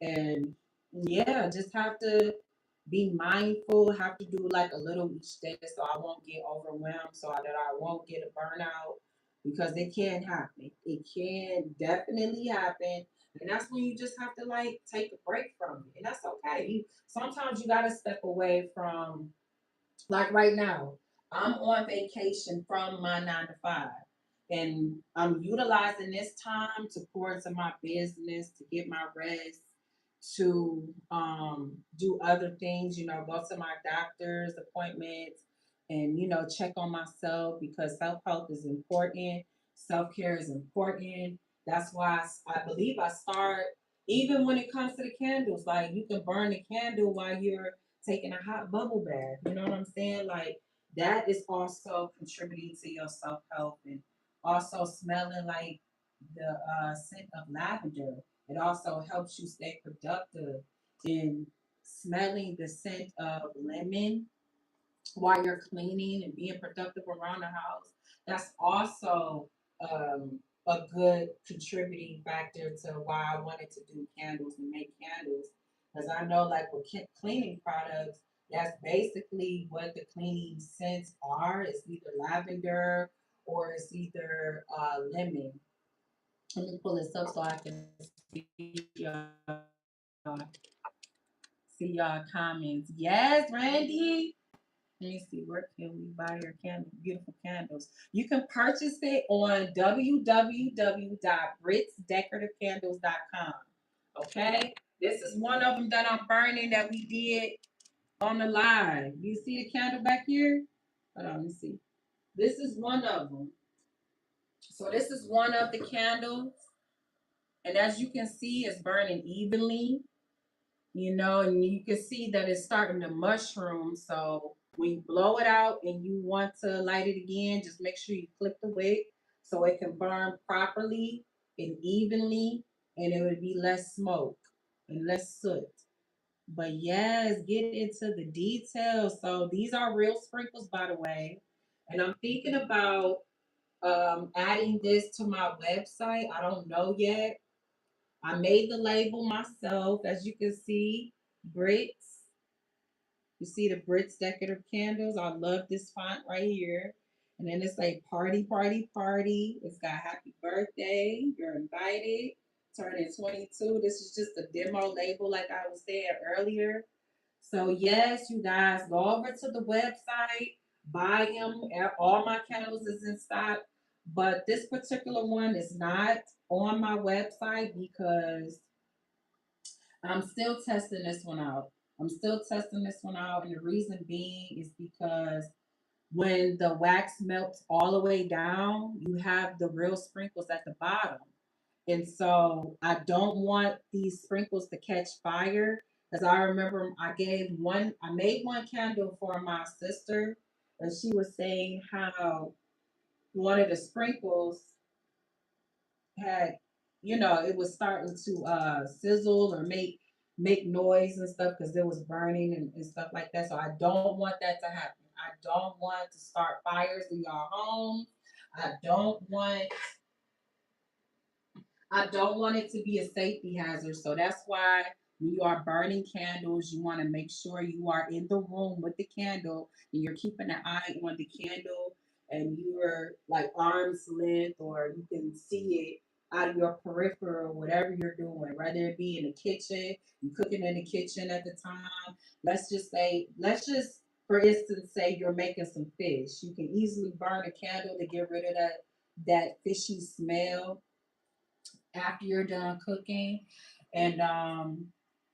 And yeah, just have to be mindful, have to do like a little each day so I won't get overwhelmed, so that I won't get a burnout because it can happen. It can definitely happen. And that's when you just have to like take a break from it. And that's okay. Sometimes you gotta step away from like right now, I'm on vacation from my 9 to 5. And I'm utilizing this time to pour into my business, to get my rest, to do other things, go to my doctor's appointments and, check on myself because self health is important. Self care is important. That's why I believe I start, even when it comes to the candles, like you can burn the candle while you're taking a hot bubble bath. You know what I'm saying? Like that is also contributing to your self health, and also smelling like the scent of lavender. It also helps you stay productive in smelling the scent of lemon while you're cleaning and being productive around the house. That's also a good contributing factor to why I wanted to do candles and make candles. Because I know, like with cleaning products, that's basically what the cleaning scents are. It's either lavender or it's either lemon. Let me pull this up so I can see y'all comments. Yes, Randy. Let me see, where can we buy your beautiful candles? You can purchase it on www.britsdecorativecandles.com. Okay, this is one of them that I'm burning that we did on the live. You see the candle back here? Hold on, let me see. This is one of them. So this is one of the candles, and as you can see, it's burning evenly. And you can see that it's starting to mushroom. So when you blow it out and you want to light it again, just make sure you clip the wick so it can burn properly and evenly, and it would be less smoke and less soot. But yes, get into the details. So these are real sprinkles, by the way. And I'm thinking about adding this to my website. I don't know yet. I made the label myself, as you can see. Brits. You see the Brits decorative candles. I love this font right here. And then it's like party, party, party. It's got happy birthday. You're invited. Turning 22. This is just a demo label, like I was saying earlier. So yes, you guys go over to the website, buy them. All my candles is in stock, but this particular one is not on my website because I'm still testing this one out. I'm still testing this one out, and the reason being is because when the wax melts all the way down, you have the real sprinkles at the bottom. And so I don't want these sprinkles to catch fire. Because I remember I made one candle for my sister, and she was saying how one of the sprinkles had, it was starting to sizzle or make noise and stuff because it was burning and stuff like that. So I don't want that to happen. I don't want to start fires in your home. I don't want I don't want it to be a safety hazard. So that's why when you are burning candles, you want to make sure you are in the room with the candle and you're keeping an eye on the candle and you're like arm's length or you can see it out of your peripheral, whatever you're doing, whether it be in the kitchen, you cooking in the kitchen at the time. Let's just for instance say you're making some fish. You can easily burn a candle to get rid of that fishy smell after you're done cooking. And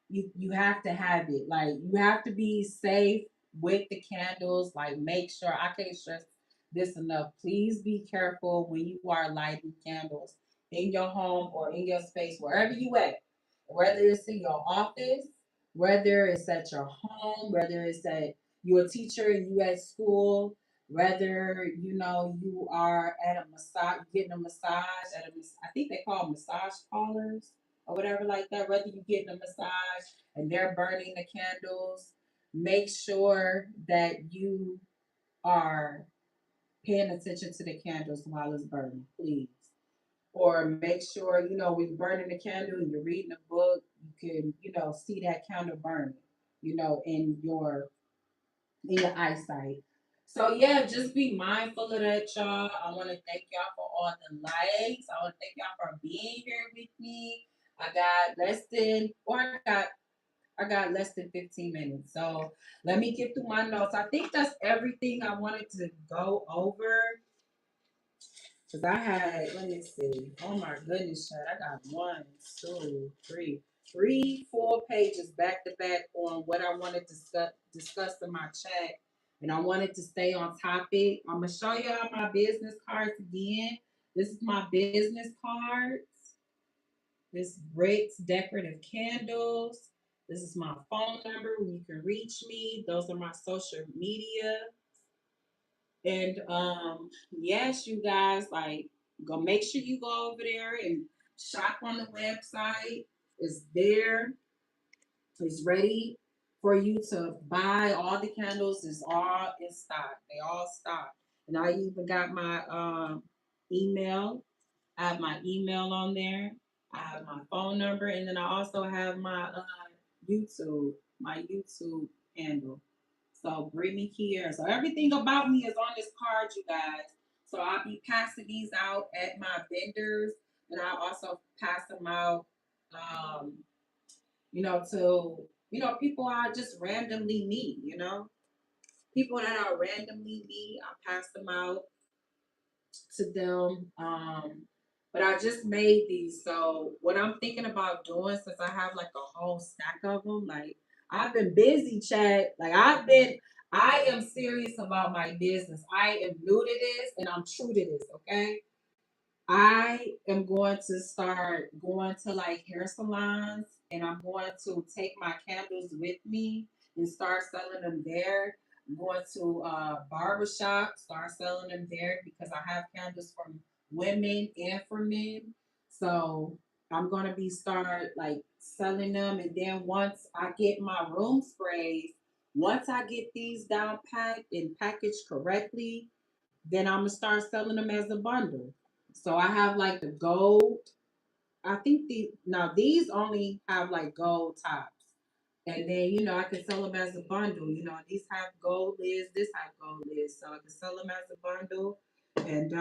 you have to have it. Like you have to be safe with the candles. Like make sure I can't stress this enough. Please be careful when you are lighting candles in your home or in your space, wherever you at. Whether it's in your office, whether it's at your home, whether it's at you're a teacher and you at school, whether you are at a massage, getting a massage I think they call them massage parlors or whatever like that. Whether you getting a massage and they're burning the candles, make sure that you are paying attention to the candles while it's burning, please. Or make sure when you're burning the candle and you're reading a book, you can see that candle burning, in your eyesight. So yeah, just be mindful of that, y'all. I want to thank y'all for all the likes. I want to thank y'all for being here with me. I got less than, or I got less than 15 minutes. So let me get through my notes. I think that's everything I wanted to go over. Cause I had, let me see. Oh my goodness, child. I got one, two, three, 4 pages back to back on what I wanted to discuss in my chat. And I wanted to stay on topic. I'm gonna show y'all my business cards again. This is my business cards. This Brits decorative candles. This is my phone number where you can reach me. Those are my social media. And yes, you guys, like go make sure you go over there and shop on the website. It's there. It's ready for you to buy. All the candles is all in stock. They all stock. And I even got my email. I have my email on there. I have my phone number, and then I also have my YouTube handle. So bring me here. So everything about me is on this card, you guys. So I'll be passing these out at my vendors, and I'll also pass them out, um, to people I just randomly meet. people that are randomly me, I pass them out to them. But I just made these. So what I'm thinking about doing, since I have like a whole stack of them, like I've been busy, Chad. I am serious about my business. I am new to this and I'm true to this. Okay. I am going to start going to like hair salons and I'm going to take my candles with me and start selling them there. I'm going to barbershop, start selling them there because I have candles from women and for men. So I'm gonna be start like selling them and then once I get my room sprays, once I get these down packed and packaged correctly, then I'm gonna start selling them as a bundle. So I have like the gold. I think these only have like gold tops. And then, I can sell them as a bundle. These have gold lids, this have gold lids. So I can sell them as a bundle. And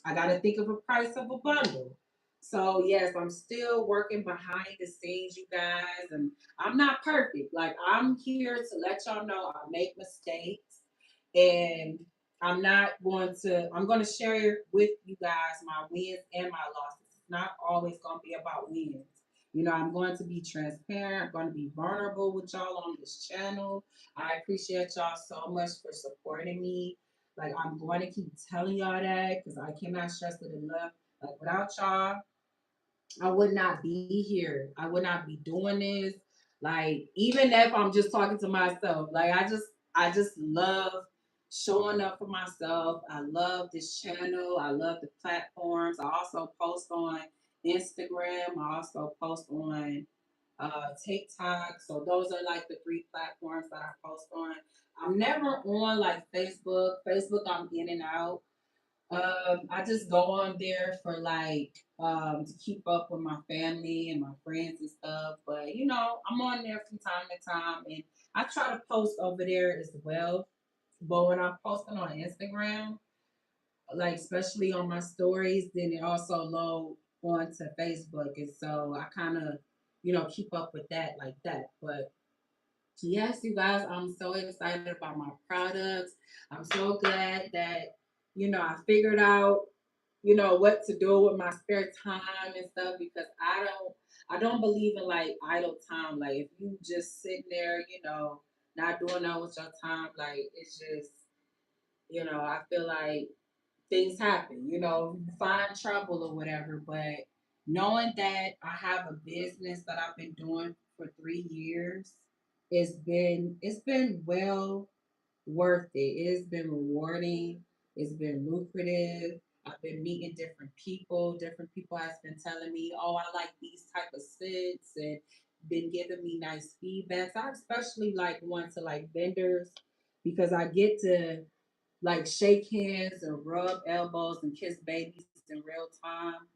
I gotta think of a price of a bundle. So yes, I'm still working behind the scenes, you guys, and I'm not perfect. Like I'm here to let y'all know I make mistakes and I'm going to share with you guys my wins and my losses. It's not always going to be about wins. I'm going to be transparent. I'm going to be vulnerable with y'all on this channel. I appreciate y'all so much for supporting me. Like, I'm going to keep telling y'all that because I cannot stress it enough. Like, without y'all, I would not be here. I would not be doing this. Like even if I'm just talking to myself, like I just love showing up for myself. I love this channel. I love the platforms. I also post on Instagram. I also post on TikTok. So those are like the three platforms that I post on. I'm never on like Facebook. Facebook, I'm in and out. I just go on there for like to keep up with my family and my friends and stuff. But I'm on there from time to time, and I try to post over there as well. But when I'm posting on Instagram, like especially on my stories, then it also load onto Facebook, and so I kind of keep up with that like that. But yes, you guys, I'm so excited about my products. I'm so glad that I figured out what to do with my spare time and stuff because I don't believe in like idle time. Like if you just sitting there, not doing that with your time, like it's just, I feel like things happen, you find trouble or whatever. But knowing that I have a business that I've been doing for 3 years, it's been well worth it. It's been rewarding. It's been lucrative. I've been meeting different people. Different people has been telling me, "Oh, I like these type of scents," and been giving me nice feedbacks. I especially like going to like vendors because I get to like shake hands and rub elbows and kiss babies in real time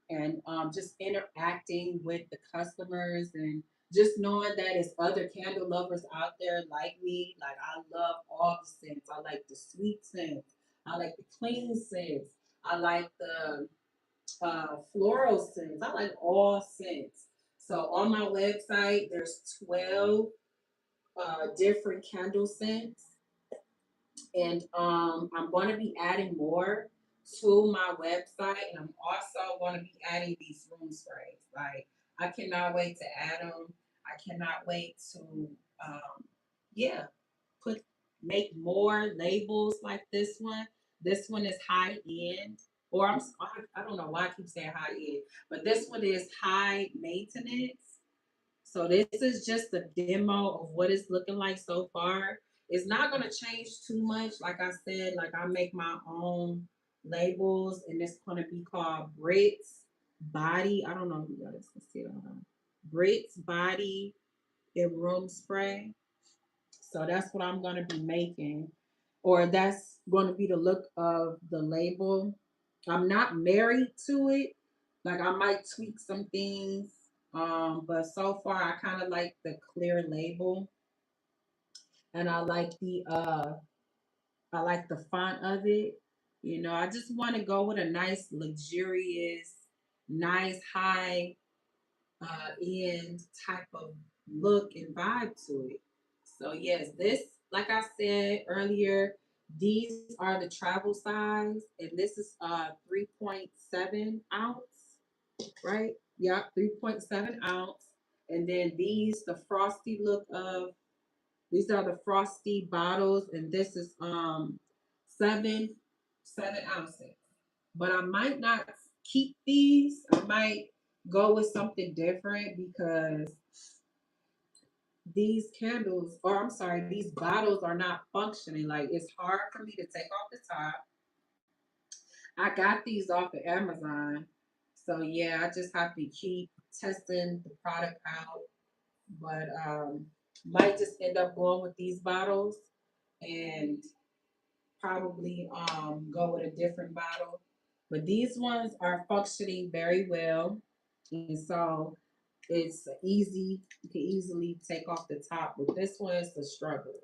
and just interacting with the customers and just knowing that there's other candle lovers out there like me. Like I love all the scents. I like the sweet scents. I like the clean scents. I like the floral scents. I like all scents. So on my website, there's 12 different candle scents and I'm going to be adding more to my website, and I'm also going to be adding these room sprays. Like I cannot wait to add them. I cannot wait to, yeah, put make more labels like this one. This one is high end, or I don't know why I keep saying high end, but this one is high maintenance. So this is just a demo of what it's looking like so far. It's not gonna change too much. Like I said, like I make my own labels, and it's gonna be called Brits Body. I don't know if you guys can see it on Brits Body and Room Spray. So that's what I'm gonna be making, or that's gonna be the look of the label. I'm not married to it. Like I might tweak some things, but so far I kind of like the clear label, and I like the font of it. I just want to go with a nice, luxurious, nice high end type of look and vibe to it. So yes, this like I said earlier, these are the travel size, and this is 3.7 ounce, right? Yeah, 3.7 ounce. And then these, the frosty look of these are the frosty bottles, and this is seven 7 ounces. But I might not keep these. I might go with something different because these candles, or I'm sorry, these bottles are not functioning. Like it's hard for me to take off the top. I got these off of Amazon. So yeah, I just have to keep testing the product out. But might just end up going with these bottles and probably go with a different bottle. But these ones are functioning very well. And so it's easy, you can easily take off the top. But this one is a struggle.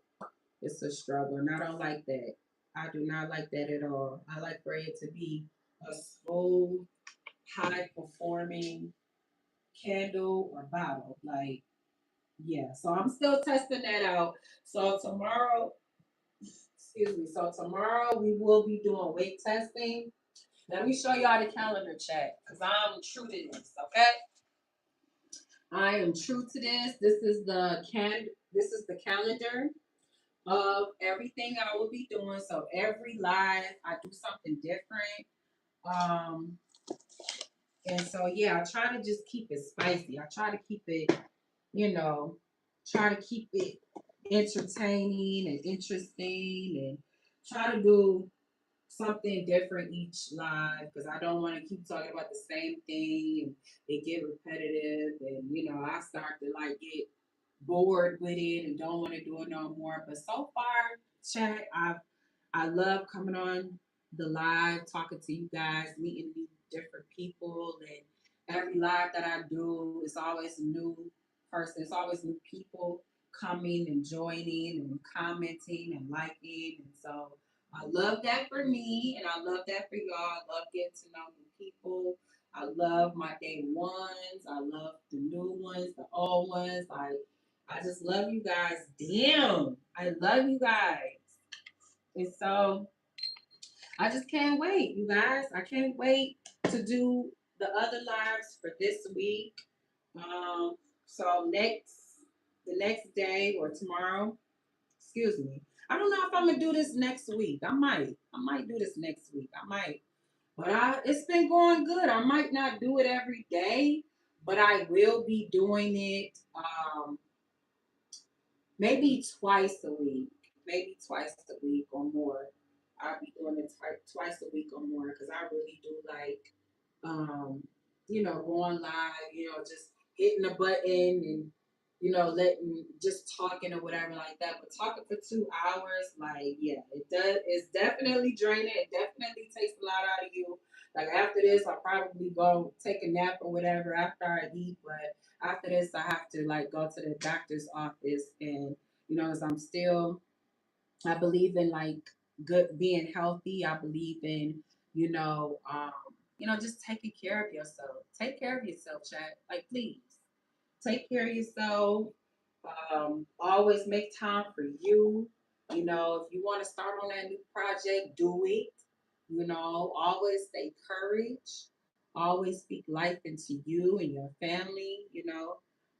It's a struggle. And I don't like that. I do not like that at all. I like for it to be a smooth, high performing candle or bottle. Like, yeah. So I'm still testing that out. So tomorrow, excuse me. So tomorrow we will be doing weight testing. Let me show y'all the calendar chat because I'm true to this. Okay, I am true to this. This is the calendar of everything I will be doing. So every live, I do something different. Um, and so yeah, I try to just keep it spicy. I try to keep it, you know, try to keep it entertaining and interesting, and try to do something different each live because I don't want to keep talking about the same thing and it get repetitive, and I start to like get bored with it and don't want to do it no more. But so far, chat, I love coming on the live, talking to you guys, meeting these different people, and every live that I do, it's always a new person. It's always new people coming and joining and commenting and liking, and so I love that for me, and I love that for y'all. I love getting to know new people. I love my day ones. I love the new ones, the old ones. I just love you guys. Damn, I love you guys. And so I just can't wait, you guys. I can't wait to do the other lives for this week. Um, so the next day or tomorrow, excuse me. I don't know if I'm gonna do this next week. I might do this next week. I might. But it's been going good. I might not do it every day, but I will be doing it. Maybe twice a week, maybe twice a week or more. I'll be doing it twice a week or more because I really do like, um, going live, just hitting a button and, letting just talking or whatever like that. But talking for 2 hours, like, yeah, it does. It's definitely draining. It definitely takes a lot out of you. Like after this, I'll probably go take a nap or whatever after I eat. But after this, I have to like go to the doctor's office, and as I believe in like good being healthy. I believe in just taking care of yourself. Take care of yourself, chat. Like please take care of yourself. Always make time for you. If you want to start on that new project, do it. Always stay courage. Always speak life into you and your family.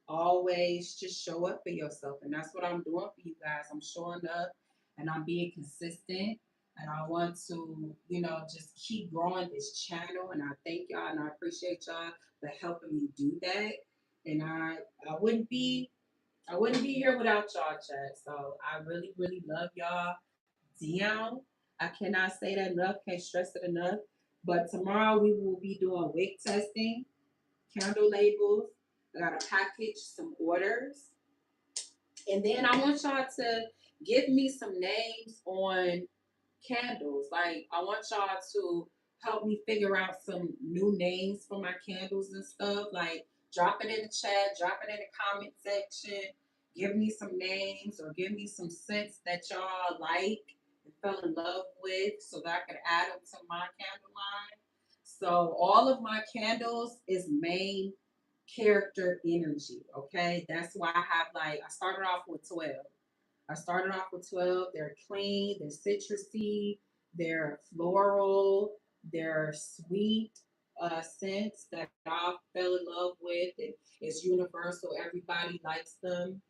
Always just show up for yourself. And that's what I'm doing for you guys. I'm showing up and I'm being consistent. And I want to, just keep growing this channel. And I thank y'all and I appreciate y'all for helping me do that. And I wouldn't be here without y'all, chat. So I really, really love y'all. Down. I cannot say that enough, can't stress it enough. But tomorrow we will be doing weight testing, candle labels. I gotta package some orders. And then I want y'all to give me some names on candles. Like I want y'all to help me figure out some new names for my candles and stuff. Like drop it in the chat, drop it in the comment section. Give me some names or give me some scents that y'all like and fell in love with so that I could add them to my candle line. So all of my candles is main character energy. Okay. That's why I have like I started off with 12. I started off with 12. They're clean, they're citrusy, they're floral, they're sweet scents that I fell in love with. It's universal, everybody likes them.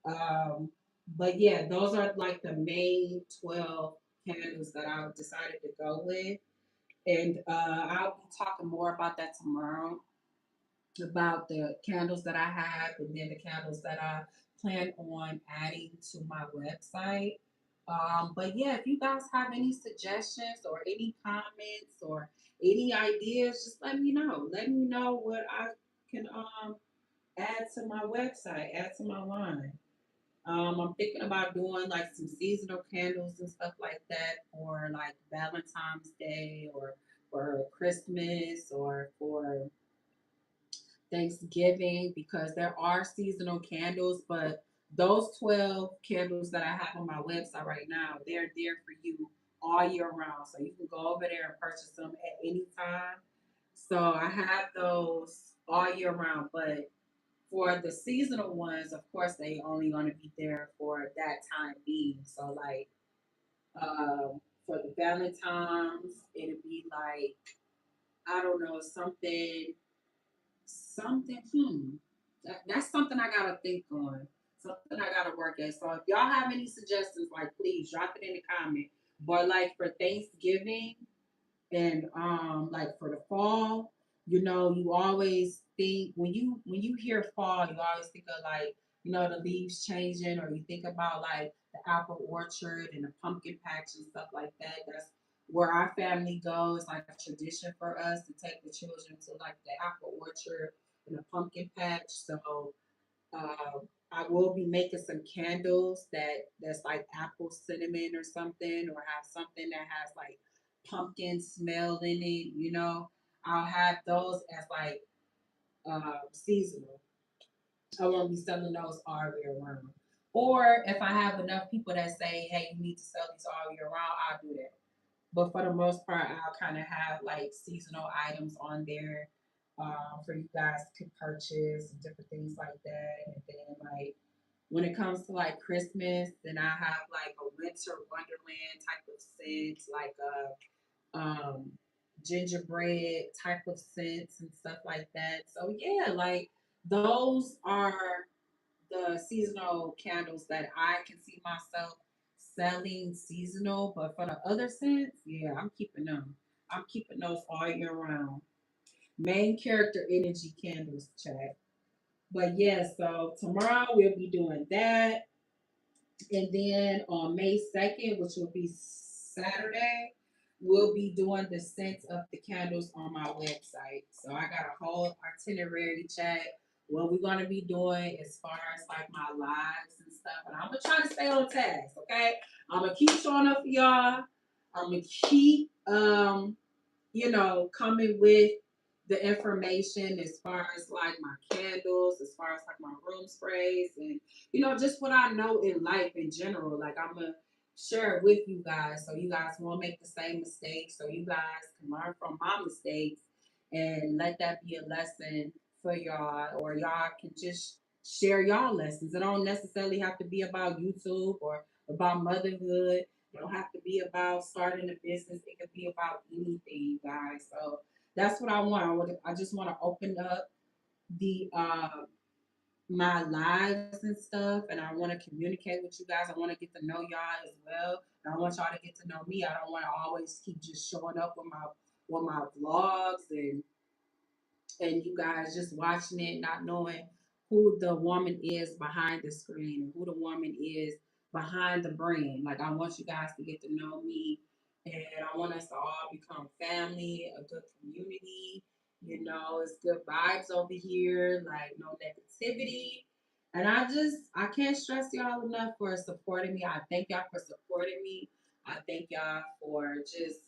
Um, but yeah, those are like the main 12 candles that I decided to go with. And I'll be talking more about that tomorrow, about the candles that I have and then the candles that I plan on adding to my website. But yeah, if you guys have any suggestions or any comments or any ideas, just let me know. Let me know what I can add to my website, add to my line. I'm thinking about doing like some seasonal candles and stuff like that for like Valentine's Day or for Christmas or for Thanksgiving, because there are seasonal candles, but those 12 candles that I have on my website right now, they're there for you all year round. So you can go over there and purchase them at any time. So I have those all year round, but for the seasonal ones, of course, they only going to be there for that time being. So like for the Valentine's, it'll be like, I don't know, something. That's something I gotta think on. Something I gotta work at. So if y'all have any suggestions, like please drop it in the comment. But like for Thanksgiving, and like for the fall, you always think when you hear fall, you always think of like, the leaves changing, or you think about like the apple orchard and the pumpkin patch and stuff like that. That's where our family goes. Like a tradition for us to take the children to like the apple orchard and the pumpkin patch. So I will be making some candles that's like apple cinnamon or something, or have something that has like pumpkin smell in it. I'll have those as like seasonal. I won't be selling those all year round. Or if I have enough people that say, "Hey, you need to sell these all year round," I'll do that. But for the most part, I'll kind of have like seasonal items on there for you guys to purchase and different things like that. And then like when it comes to like Christmas, then I have like a winter wonderland type of scent, like a gingerbread type of scents and stuff like that. So yeah, like those are the seasonal candles that I can see myself selling seasonal. But for the other scents, yeah, I'm keeping them. I'm keeping those all year round. Main character energy candles, chat. But yeah, so tomorrow we'll be doing that. And then on May 2nd, which will be Saturday, we'll be doing the scent of the candles on my website. So I got a whole itinerary chat, what we're going to be doing as far as like my lives and stuff. And I'm going to try to stay on task, okay? I'm going to keep showing up for y'all. I'm going to keep coming with the information as far as like my candles, as far as like my room sprays, and just what I know in life in general. Like I'm gonna share it with you guys so you guys won't make the same mistakes, so you guys can learn from my mistakes and let that be a lesson for y'all, or y'all can just share y'all lessons. It don't necessarily have to be about YouTube or about motherhood. It don't have to be about starting a business. It could be about anything, guys. So that's what I want. I just want to open up the my lives and stuff, and I want to communicate with you guys. I want to get to know y'all as well. And I want y'all to get to know me. I don't want to always keep just showing up with my vlogs and you guys just watching it, not knowing who the woman is behind the screen and who the woman is behind the brand. Like I want you guys to get to know me, and I want us to all become family, a good community. It's good vibes over here, like no negativity. And I can't stress y'all enough for supporting me. I thank y'all for supporting me. I thank y'all for just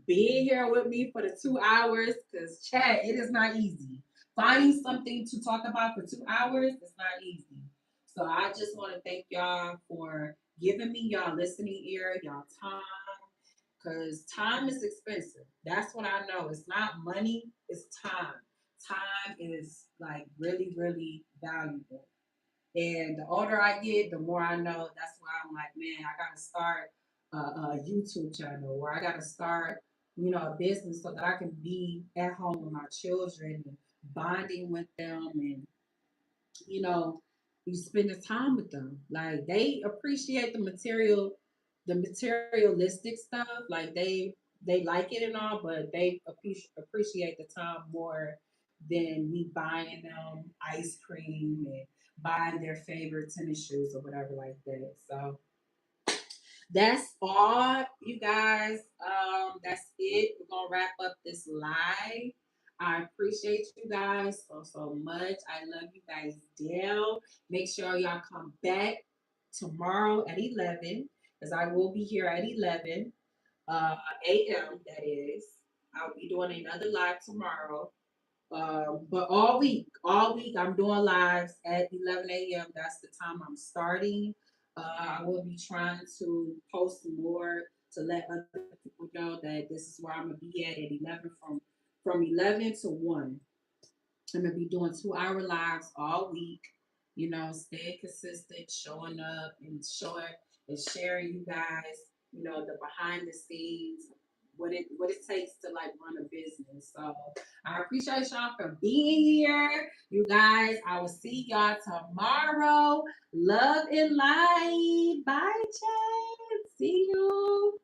being here with me for the 2 hours, because chat, it is not easy. Finding something to talk about for 2 hours is not easy. So I just want to thank y'all for giving me y'all listening ear, y'all time, because time is expensive. That's what I know. It's not money, it's time. Time is like really, really valuable. And the older I get, the more I know. That's why I'm like, man, I gotta start a YouTube channel, or I gotta start, a business so that I can be at home with my children and bonding with them, and you know, you spend the time with them. Like they appreciate the materialistic stuff. Like they like it and all, but they appreciate the time more than me buying them ice cream and buying their favorite tennis shoes or whatever like that. So that's all, you guys. That's it. We're gonna wrap up this live. I appreciate you guys so much. I love you guys down. Make sure y'all come back tomorrow at 11, because I will be here at 11 a.m. That is. I'll be doing another live tomorrow. But all week, I'm doing lives at 11 a.m. That's the time I'm starting. I will be trying to post more to let other people know that this is where I'm gonna be at 11, from 11 to 1. I'm gonna be doing 2 hour lives all week. Staying consistent, showing up and showing and sharing you guys, the behind the scenes, what it takes to like run a business. So I appreciate y'all for being here. You guys, I will see y'all tomorrow. Love and light. Bye, Chad. See you.